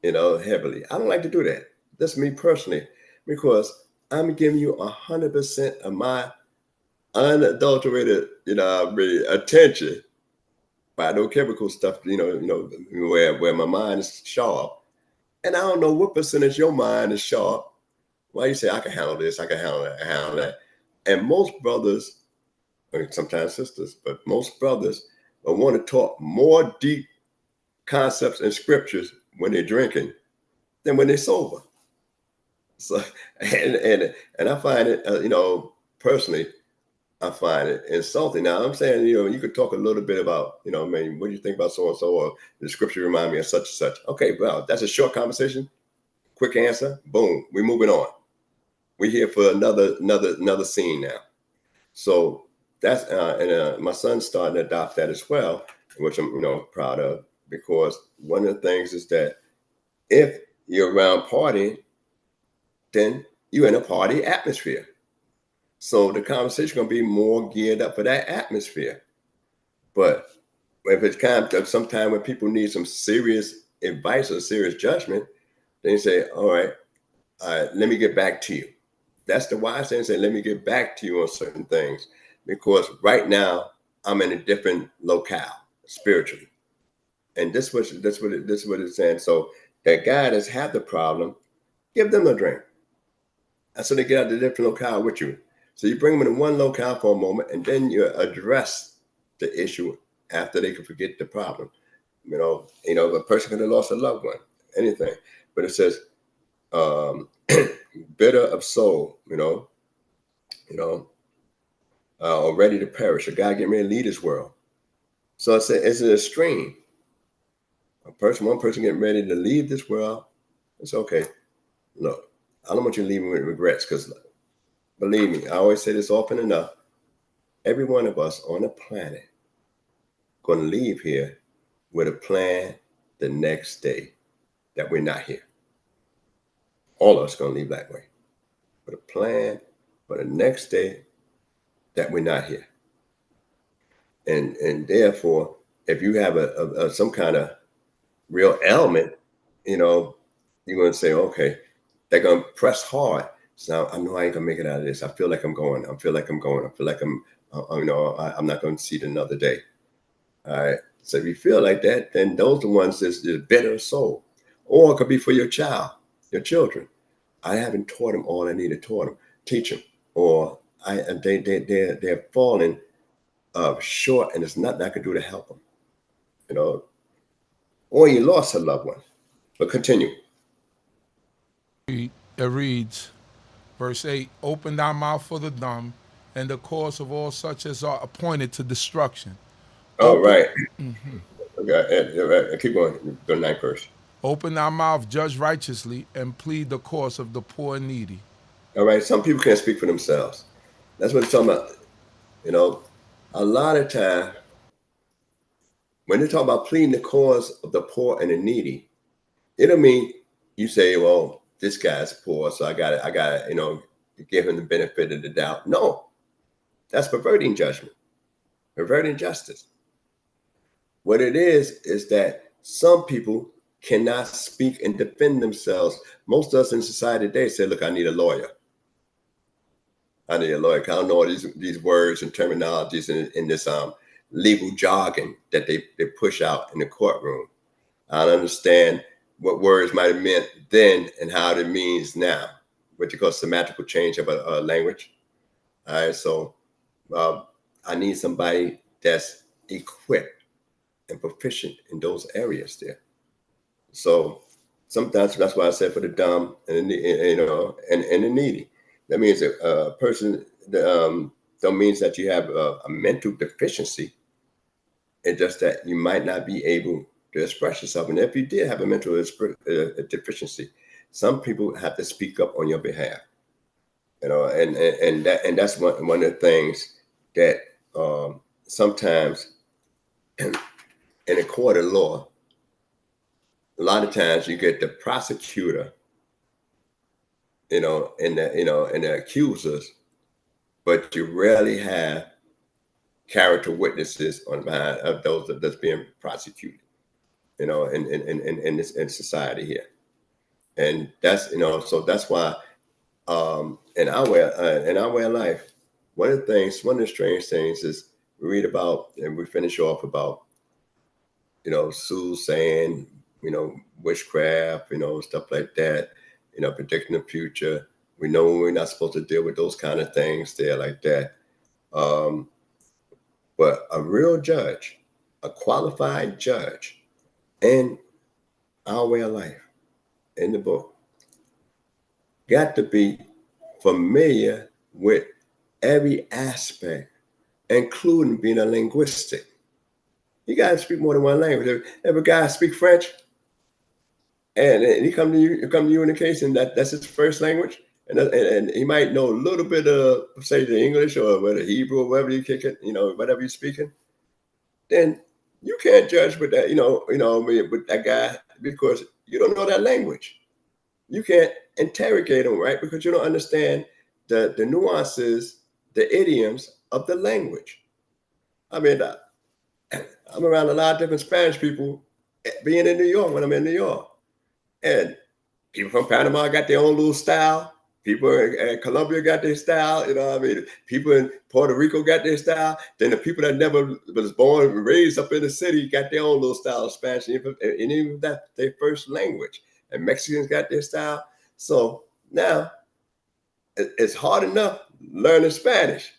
you know, heavily. I don't like to do that. That's me personally, because I'm giving you 100% of my unadulterated, you know, attention by no chemical stuff, you know, where my mind is sharp. And I don't know what percentage your mind is sharp. Why you say, I can handle this, I can handle that, I can handle that. And most brothers, I mean, sometimes sisters, but most brothers will want to talk more deep concepts and scriptures when they're drinking than when they're sober. So, and I find it, you know, personally, I find it insulting. Now, I'm saying, you know, you could talk a little bit about, you know, I mean, what do you think about so and so, or the scripture remind me of such and such. Okay, well, that's a short conversation, quick answer, boom, we're moving on. We're here for another scene now. So that's and my son's starting to adopt that as well, which I'm, you know, proud of, because one of the things is that if you're around partying, then you're in a party atmosphere. So the conversation is going to be more geared up for that atmosphere. But if it's kind of sometime when people need some serious advice or serious judgment, then you say, all right, let me get back to you. That's the wise thing, say, let me get back to you on certain things, because right now I'm in a different locale spiritually. And this what it's saying. So that guy that's had the problem, give them a drink. And so they get out the different locale with you. So you bring them in one locale for a moment, and then you address the issue after they can forget the problem. You know, a person could have lost a loved one, anything. But it says, bitter of soul, ready to perish. A guy getting ready to leave this world. So it's an extreme. One person getting ready to leave this world. It's okay. Look, I don't want you leaving with regrets, because believe me, I always say this often enough. Every one of us on the planet going to leave here with a plan the next day that we're not here. All of us going to leave that way. With a plan for the next day that we're not here. And therefore, if you have some kind of real ailment, you're going to say, okay, they're going to press hard. So I know I ain't going to make it out of this. I feel like I'm going. I feel like I'm not going to see it another day. All right. So if you feel like that, then those are the ones that's the bitter soul. Or it could be for your child, your children. I haven't taught them all I need to teach them. Or they're falling short, and there's nothing I can do to help them. Or you lost a loved one. But continue. It reads, verse 8, open thy mouth for the dumb, and the cause of all such as are appointed to destruction. All right. Okay, keep going. Go 9 verse. Open thy mouth, judge righteously, and plead the cause of the poor and needy. All right. Some people can't speak for themselves. That's what it's talking about. A lot of time when they talk about pleading the cause of the poor and the needy, it don't mean you say, well, this guy's poor, so I gotta, give him the benefit of the doubt. No, that's perverting judgment, perverting justice. What it is that some people cannot speak and defend themselves. Most of us in society today say, look, I need a lawyer. I need a lawyer. I don't know all these words and terminologies in this legal jargon that they push out in the courtroom. I don't understand what words might have meant then and how it means now, what you call semantical change of a language. All right, so I need somebody that's equipped and proficient in those areas there. So sometimes that's why I said for the dumb and the needy. That means a person don't means that you have a mental deficiency. It's just that you might not be able to express yourself. And if you did have a mental deficiency, some people have to speak up on your behalf. And that's one of the things that sometimes in a court of law, a lot of times you get the prosecutor, and the accusers, but you rarely have character witnesses on behind of those that's being prosecuted, in society here. And that's, so that's why in our way of life, one of the strange things is we read about, and we finish off about, soothsaying, witchcraft, stuff like that, predicting the future. We know we're not supposed to deal with those kind of things there like that. But a real judge, a qualified judge in our way of life, in the book, got to be familiar with every aspect, including being a linguistic. You got to speak more than one language. If a guy speak French, and he come to you in the case, and that's his first language, and he might know a little bit of, say, the English or the Hebrew or whatever you kick it, whatever you're speaking, then you can't judge with that, with that guy, because you don't know that language. You can't interrogate him, right? Because you don't understand the nuances, the idioms of the language. I mean, I'm around a lot of different Spanish people being in New York when I'm in New York. And people from Panama got their own little style. People in Colombia got their style, you know what I mean? People in Puerto Rico got their style. Then the people that never was born and raised up in the city got their own little style of Spanish, and even that's their first language. And Mexicans got their style. So now it's hard enough learning Spanish.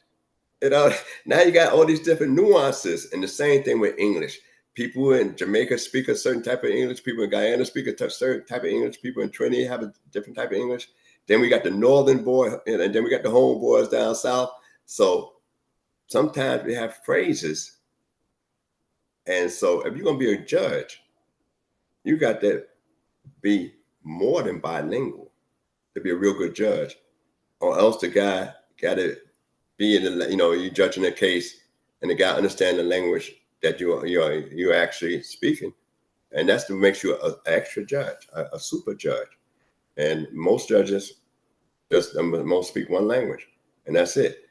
You know, now you got all these different nuances, and the same thing with English. People in Jamaica speak a certain type of English. People in Guyana speak a certain type of English. People in Trinidad have a different type of English. Then we got the northern boy, and then we got the homeboys down south. So sometimes we have phrases. And so if you're going to be a judge, you got to be more than bilingual to be a real good judge, or else the guy got to be in the, you're judging a case and the guy understand the language that you're actually speaking. And that's what makes you an extra judge, a super judge. And most judges most speak one language, and that's it.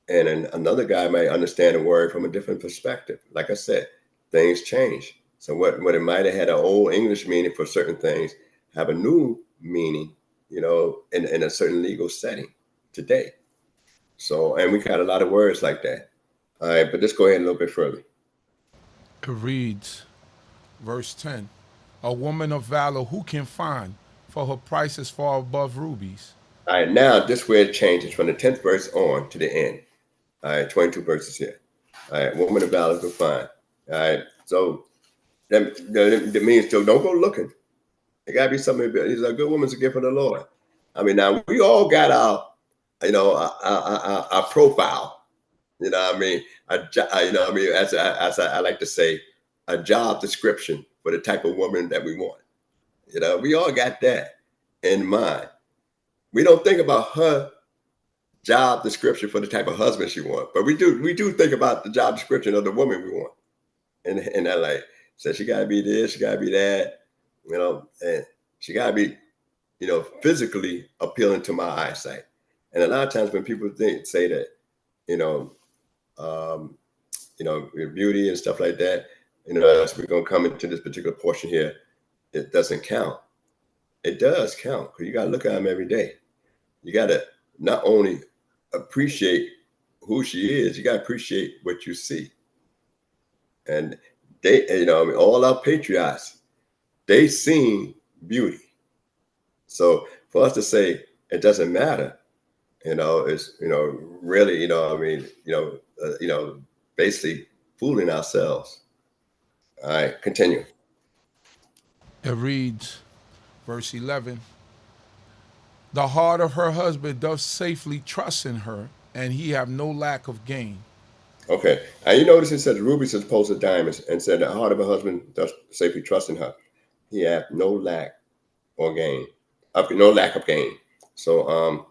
And then another guy might understand a word from a different perspective. Like I said, things change. So what it might have had an old English meaning for certain things have a new meaning, in a certain legal setting today. So, and we got a lot of words like that. All right, but let's go ahead a little bit further. It reads, verse 10, a woman of valor who can find, for her price is far above rubies. All right, now this where it changes from the 10th verse on to the end. All right, 22 verses here. All right, woman of valor can find. All right, so that means, so don't go looking. It got to be something. He's a good woman's a gift from the Lord. I mean, now we all got our, our profile. You know what I mean? As I like to say, a job description for the type of woman that we want. We all got that in mind. We don't think about her job description for the type of husband she wants, but we do think about the job description of the woman we want. In that, like, so she got to be this, she got to be that, and she got to be, physically appealing to my eyesight. And a lot of times when people say that, beauty and stuff like that, as we're going to come into this particular portion here, it doesn't count. It does count, because you got to look at them every day. You got to not only appreciate who she is, you got to appreciate what you see. And they, all our patriots, they seen beauty. So for us to say it doesn't matter, it's, really, basically fooling ourselves. All right, continue. It reads, verse 11, the heart of her husband doth safely trust in her, and he have no lack of gain. Okay, and you notice it says rubies as opposed to diamonds, and said the heart of a husband does safely trust in her. He have no lack or gain, no lack of gain. So,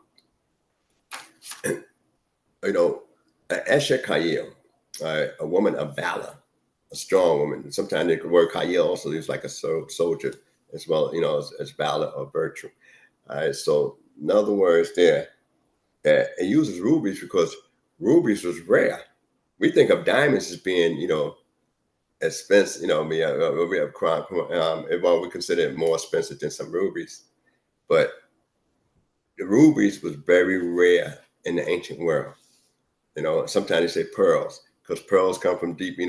Eshet Kayil, a woman of valor, a strong woman. Sometimes the word Kayil also is like a soldier as well, as valor or virtue. All right, so in other words, there, it uses rubies because rubies was rare. We think of diamonds as being, expensive. We have crime. We consider it more expensive than some rubies, but the rubies was very rare in the ancient world. Sometimes they say pearls because pearls come from deep, from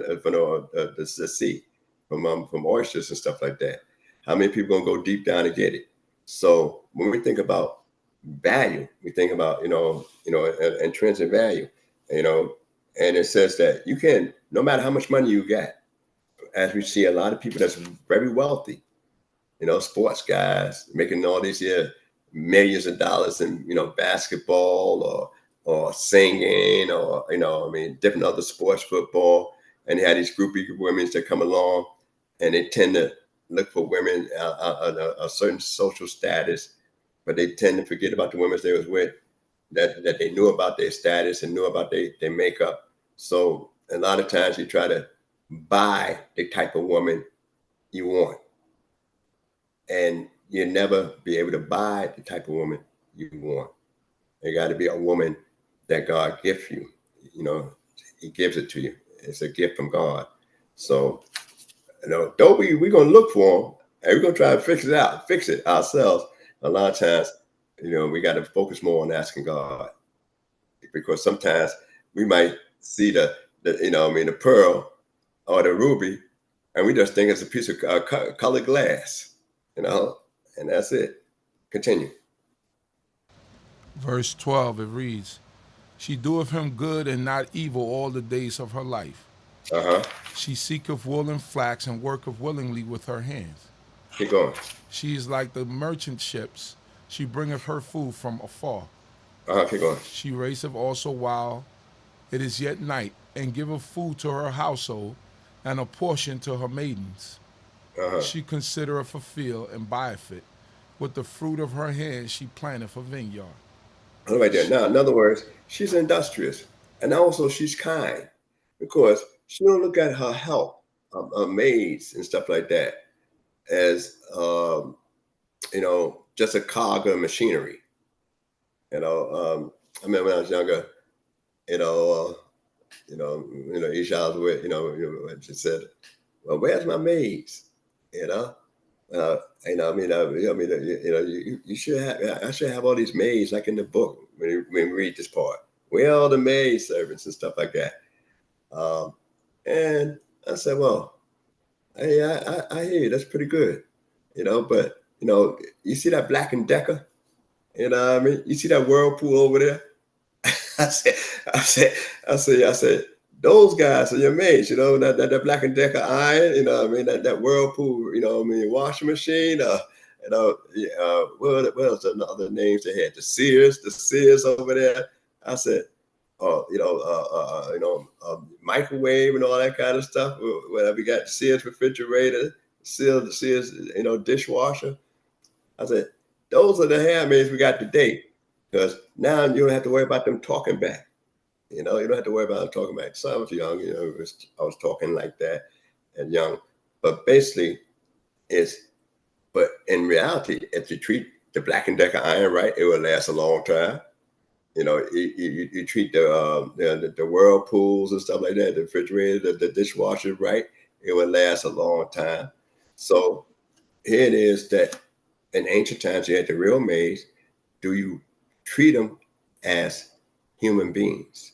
the sea, from oysters and stuff like that. How many people gonna go deep down to get it? So when we think about value, we think about intrinsic value, and it says that you can, no matter how much money you got, as we see a lot of people that's very wealthy, sports guys making all these millions of dollars in basketball or singing or different other sports, football, and they had these groupie women that come along, and they tend to look for women a certain social status, but they tend to forget about the women they was with, that they knew about their status and knew about their makeup. So a lot of times you try to buy the type of woman you want, and you'll never be able to buy the type of woman you want. It got to be a woman that God gives you. He gives it to you. It's a gift from God. So, don't we're going to look for them, and we're going to try to fix it ourselves. A lot of times, we got to focus more on asking God, because sometimes we might see the pearl or the ruby, and we just think it's a piece of colored glass, and that's it. Continue. Verse 12, it reads, she doeth him good and not evil all the days of her life. She seeketh wool and flax and worketh willingly with her hands. Keep going. She is like the merchant ships. She bringeth her food from afar. Keep going. She raiseth also while it is yet night, and giveth food to her household, and a portion to her maidens. She considereth a field and buyeth it. With the fruit of her hands she planteth a vineyard. Right there. Now, in other words, she's industrious, and also she's kind, because she don't look at her help, her maids and stuff like that, as just a cog of machinery. I remember when I was younger, each I was with, she said, "Well, where's my maids?" You should have. I should have all these maids like in the book when we read this part. Where are all the maid servants and stuff like that? And I said, well, hey, I hear you. That's pretty good, But you see that Black and Decker? You see that Whirlpool over there? I said, those guys are your mates, that Black and Decker iron, that Whirlpool, washing machine, what else are the other names they had? The Sears over there. I said, microwave and all that kind of stuff. Whatever, we got the Sears refrigerator, the Sears, dishwasher. I said, those are the handmaids we got today, because now you don't have to worry about them talking back. You don't have to worry about them talking back. So I was young, I was talking like that and young, but basically but in reality, if you treat the Black and Decker iron right, it will last a long time. You treat the Whirlpools and stuff like that, the refrigerator, the dishwasher right, it will last a long time. So here it is that in ancient times, you had the real maids. Do you treat them as human beings?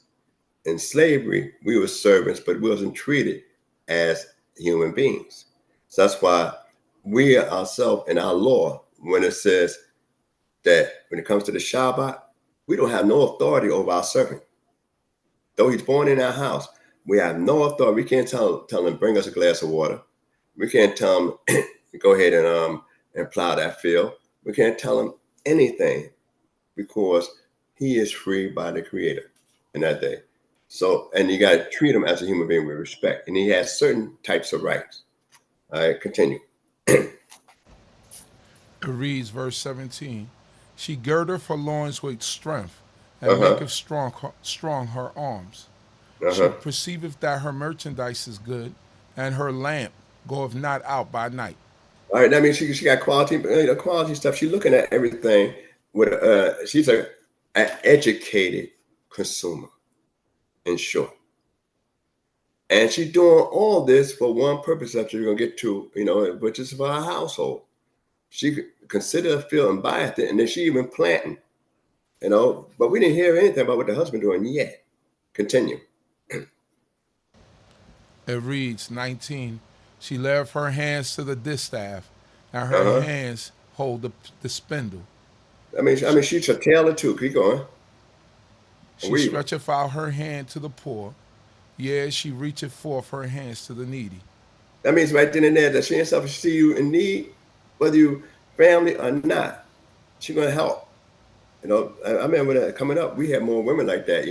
In slavery, we were servants, but we wasn't treated as human beings. So that's why we ourselves in our law, when it says that when it comes to the Shabbat, we don't have no authority over our servant. Though he's born in our house, we have no authority. We can't tell him, bring us a glass of water. We can't tell him, go ahead and plow that field. We can't tell him anything, because he is free by the Creator in that day. So, and you got to treat him as a human being with respect. And he has certain types of rights. All right, continue. It reads, verse 17, she girdeth her loins with strength, and maketh strong her arms. She perceiveth that her merchandise is good, and her lamp goeth not out by night. All right, that means she got quality stuff. She's looking at everything with she's an educated consumer, in short. And she's doing all this for one purpose that you're gonna get to, which is for her household. She consider a field and buy it, and then she even planting, but we didn't hear anything about what the husband doing yet. Continue. It reads, 19, she layeth her hands to the distaff, and her hands hold the spindle. I mean, she's a tailor too. Keep going. She stretcheth out her hand to the poor. Yea, she reacheth forth her hands to the needy. That means right then and there that she ain't selfish. She see you in need, whether you family or not. She's gonna help. I remember coming up, we had more women like that.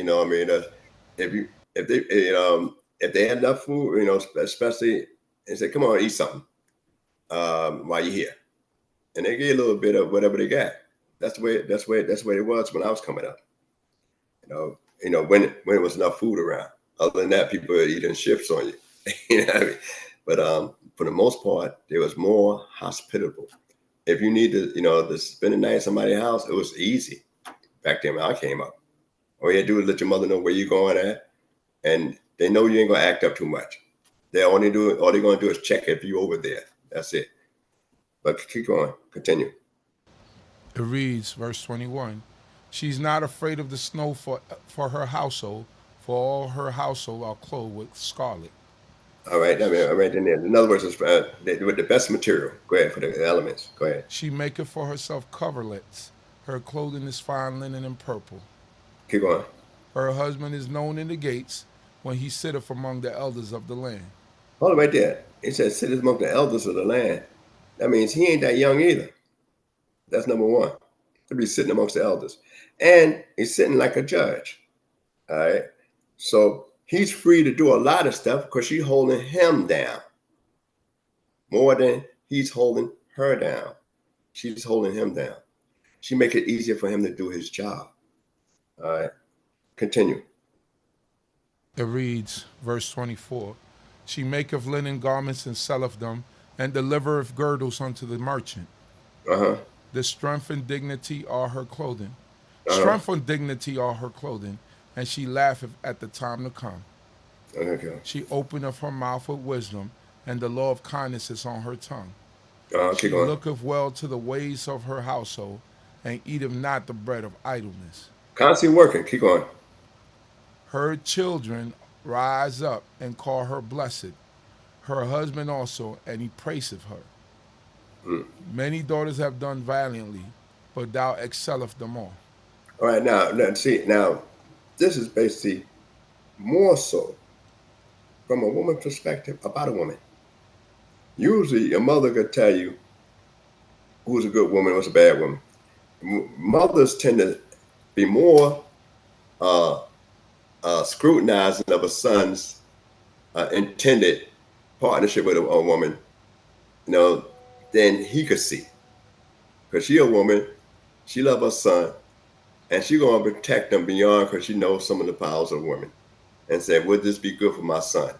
If they had enough food, especially, and say, "Come on, eat something while you're here," and they get a little bit of whatever they got. That's the way it was when I was coming up. When it was enough food around. Other than that, people were eating shifts on you. You know what I mean? But for the most part, there was more hospitable. If you need to spend the night at somebody's house, it was easy back then when I came up. All you had to do is let your mother know where you're going at, and they know you ain't gonna act up too much. All they're gonna do is check if you over there. That's it. But keep going, continue. It reads, verse 21, she's not afraid of the snow for her household, for all her household are clothed with scarlet. All right, I mean, right in there. In other words, it's, with the best material. Go ahead for the elements. Go ahead. She maketh for herself coverlets. Her clothing is fine linen and purple. Keep going. Her husband is known in the gates when he sitteth among the elders of the land. Hold it right there. He said, sit among the elders of the land. That means he ain't that young either. That's number one. To be sitting amongst the elders. And he's sitting like a judge. All right. So he's free to do a lot of stuff because she's holding him down more than he's holding her down. She's holding him down. She make it easier for him to do his job. All right. Continue. It reads, verse 24, she maketh linen garments and selleth them, and delivereth girdles unto the merchant. The strength and dignity are her clothing. Strength and dignity are her clothing, and she laugheth at the time to come. Okay. She openeth her mouth with wisdom, and the law of kindness is on her tongue. She Keep going. looketh well to the ways of her household, and eateth not the bread of idleness. Constantly working. Keep going. Her children rise up and call her blessed, her husband also, and he praiseth her. Many daughters have done valiantly, but thou excelleth them all. All right, now this is basically more so from a woman's perspective about a woman. Usually a mother could tell you who's a good woman, who's a bad woman. Mothers tend to be more scrutinizing of a son's intended partnership with a woman, than he could see. Because she a woman, she love her son, and she gonna protect him beyond, because she knows some of the powers of women, and say, would this be good for my son?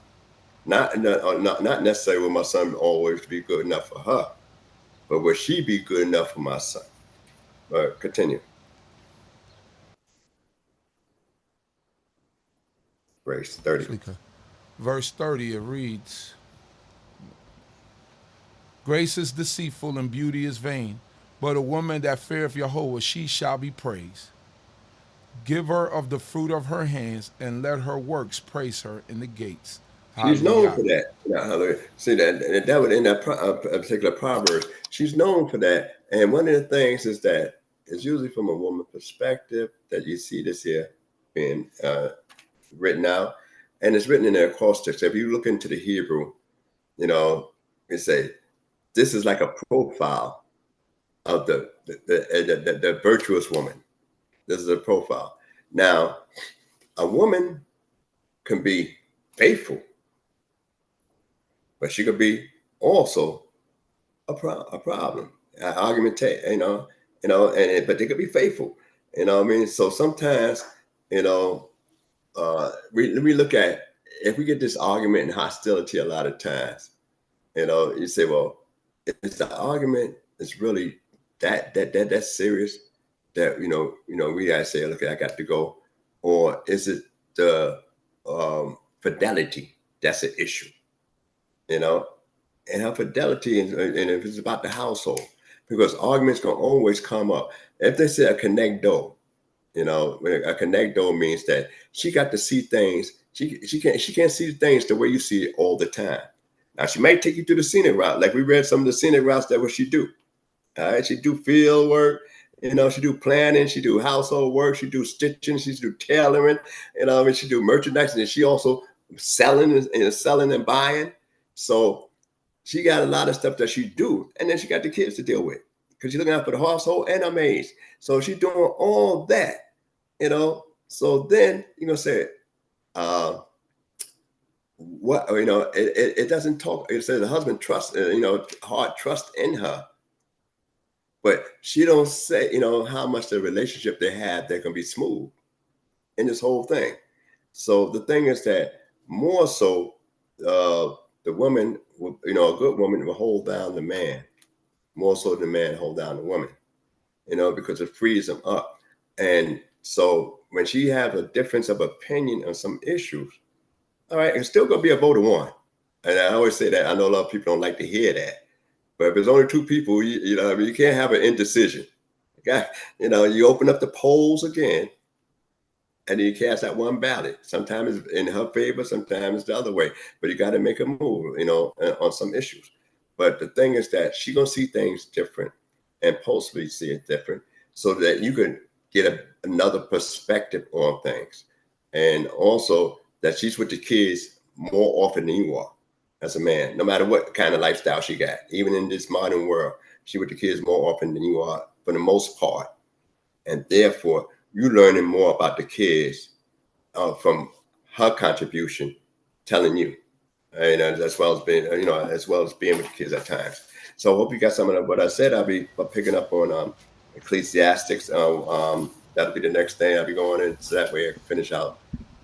Not necessarily will my son always be good enough for her, but would she be good enough for my son? But continue. Verse 30. Verse 30, it reads, grace is deceitful and beauty is vain, but a woman that feareth Yehovah, she shall be praised. Give her of the fruit of her hands, and let her works praise her in the gates. She's known for that. See that would in that particular Proverbs. She's known for that. And one of the things is that it's usually from a woman's perspective that you see this here being written out, and it's written in the acrostics. If you look into the Hebrew, it say this is like a profile of the virtuous woman. This is a profile. Now, a woman can be faithful, but she could be also a problem, an argument, but they could be faithful. What I mean? So sometimes, we look at, if we get this argument and hostility a lot of times, you say, well, is the argument is really that serious that, we gotta say, look, I got to go, or is it the fidelity that's an issue? And her fidelity, and if it's about the household, because arguments gonna always come up. If they say a connect door, a connect door means that she got to see things. She can't see things the way you see it all the time. Now she might take you to the scenic route, like we read some of the scenic routes. That what she do. All right, she do field work. She do planning. She do household work. She do stitching. She do tailoring. She do merchandising, and she also selling and buying. So she got a lot of stuff that she do, and then she got the kids to deal with, because she's looking out for the household and her maids. So she's doing all that, So then you're gonna say, what? It doesn't talk. It says the husband trusts, hard trust in her, but she don't say, how much the relationship they have that can be smooth in this whole thing. So the thing is that more so, the woman, a good woman will hold down the man more so than the man hold down the woman, because it frees them up. And so when she has a difference of opinion on some issues, all right, it's still going to be a vote of one. And I always say that. I know a lot of people don't like to hear that. But if there's only two people, you know, I mean, you can't have an indecision. You open up the polls again, and then you cast that one ballot. Sometimes it's in her favor, sometimes it's the other way. But you got to make a move, on some issues. But the thing is that she's going to see things different and possibly see it different so that you can get another perspective on things. And also that she's with the kids more often than you are as a man, no matter what kind of lifestyle she got. Even in this modern world, she with the kids more often than you are for the most part. And therefore, you're learning more about the kids from her contribution telling you, as well as being with the kids at times. So I hope you got some of what I said. I'll be picking up on Ecclesiastics. That'll be the next thing I'll be going in, so that way I can finish out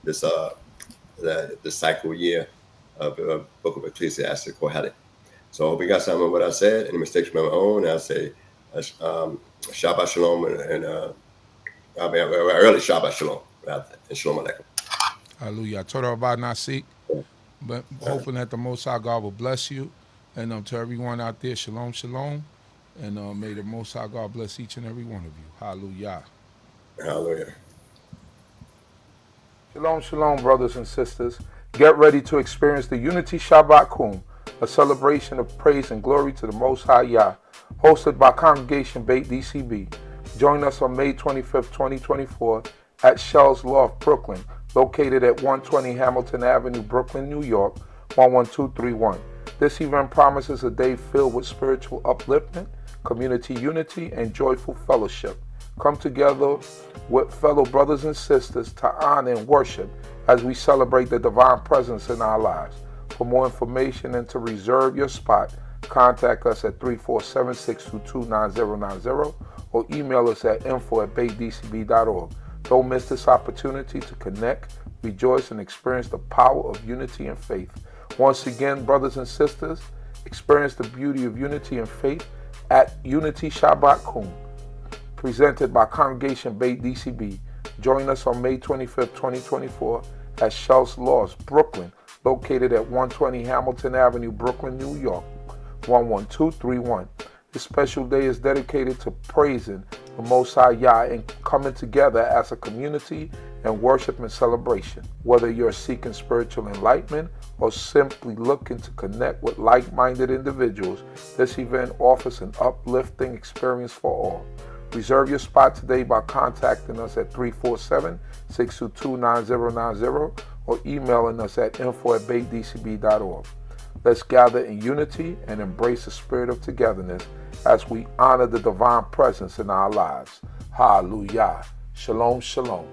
this the cycle year of book of Ecclesiastes Kohelet. So I hope you got some of what I said. Any mistakes from my own, I'll say Shabbat Shalom and early Shabbat Shalom rather than Shalom Aleichem. Hallelujah. Torah about Nasik. But hoping that the Most High God will bless you. And to everyone out there, Shalom, Shalom. And may the Most High God bless each and every one of you. Hallelujah. Hallelujah. Shalom, Shalom, brothers and sisters. Get ready to experience the Unity Shabbat Kum, a celebration of praise and glory to the Most High Yah, hosted by Congregation Beit D.C.B. Join us on May 25th, 2024 at Shell's Loft, Brooklyn, located at 120 Hamilton Avenue, Brooklyn, New York, 11231. This event promises a day filled with spiritual upliftment, community unity, and joyful fellowship. Come together with fellow brothers and sisters to honor and worship as we celebrate the divine presence in our lives. For more information and to reserve your spot, contact us at 347-622-9090 or email us at info@baitdcb.org. Don't miss this opportunity to connect, rejoice, and experience the power of unity and faith. Once again, brothers and sisters, experience the beauty of unity and faith at Unity Shabbat Kum, presented by Congregation Beit D.C.B. Join us on May 25th, 2024 at Shell's Loft, Brooklyn, located at 120 Hamilton Avenue, Brooklyn, New York, 11231. This special day is dedicated to praising the Most High Yah and coming together as a community and worship and celebration. Whether you're seeking spiritual enlightenment or simply looking to connect with like-minded individuals, this event offers an uplifting experience for all. Reserve your spot today by contacting us at 347-622-9090 or emailing us at info@baitdcb.org. Let's gather in unity and embrace the spirit of togetherness as we honor the divine presence in our lives. Hallelujah. Shalom, shalom.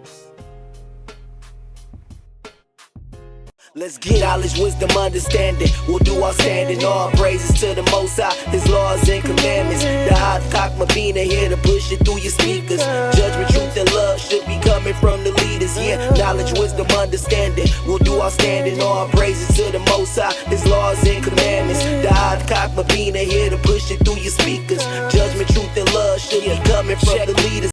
Let's get all his wisdom, understanding. We'll do our standing, all praises to the Most High, his laws and commandments. The CHOKMAH here to push it through your speakers. Judgment, truth, and love should be coming from the leaders. Yeah, knowledge, wisdom, understanding. We'll do our standing, all praises to the Most High, his laws and commandments. The CHOKMAH here to push it through your speakers. Judgment, truth, and love should be coming from the leaders.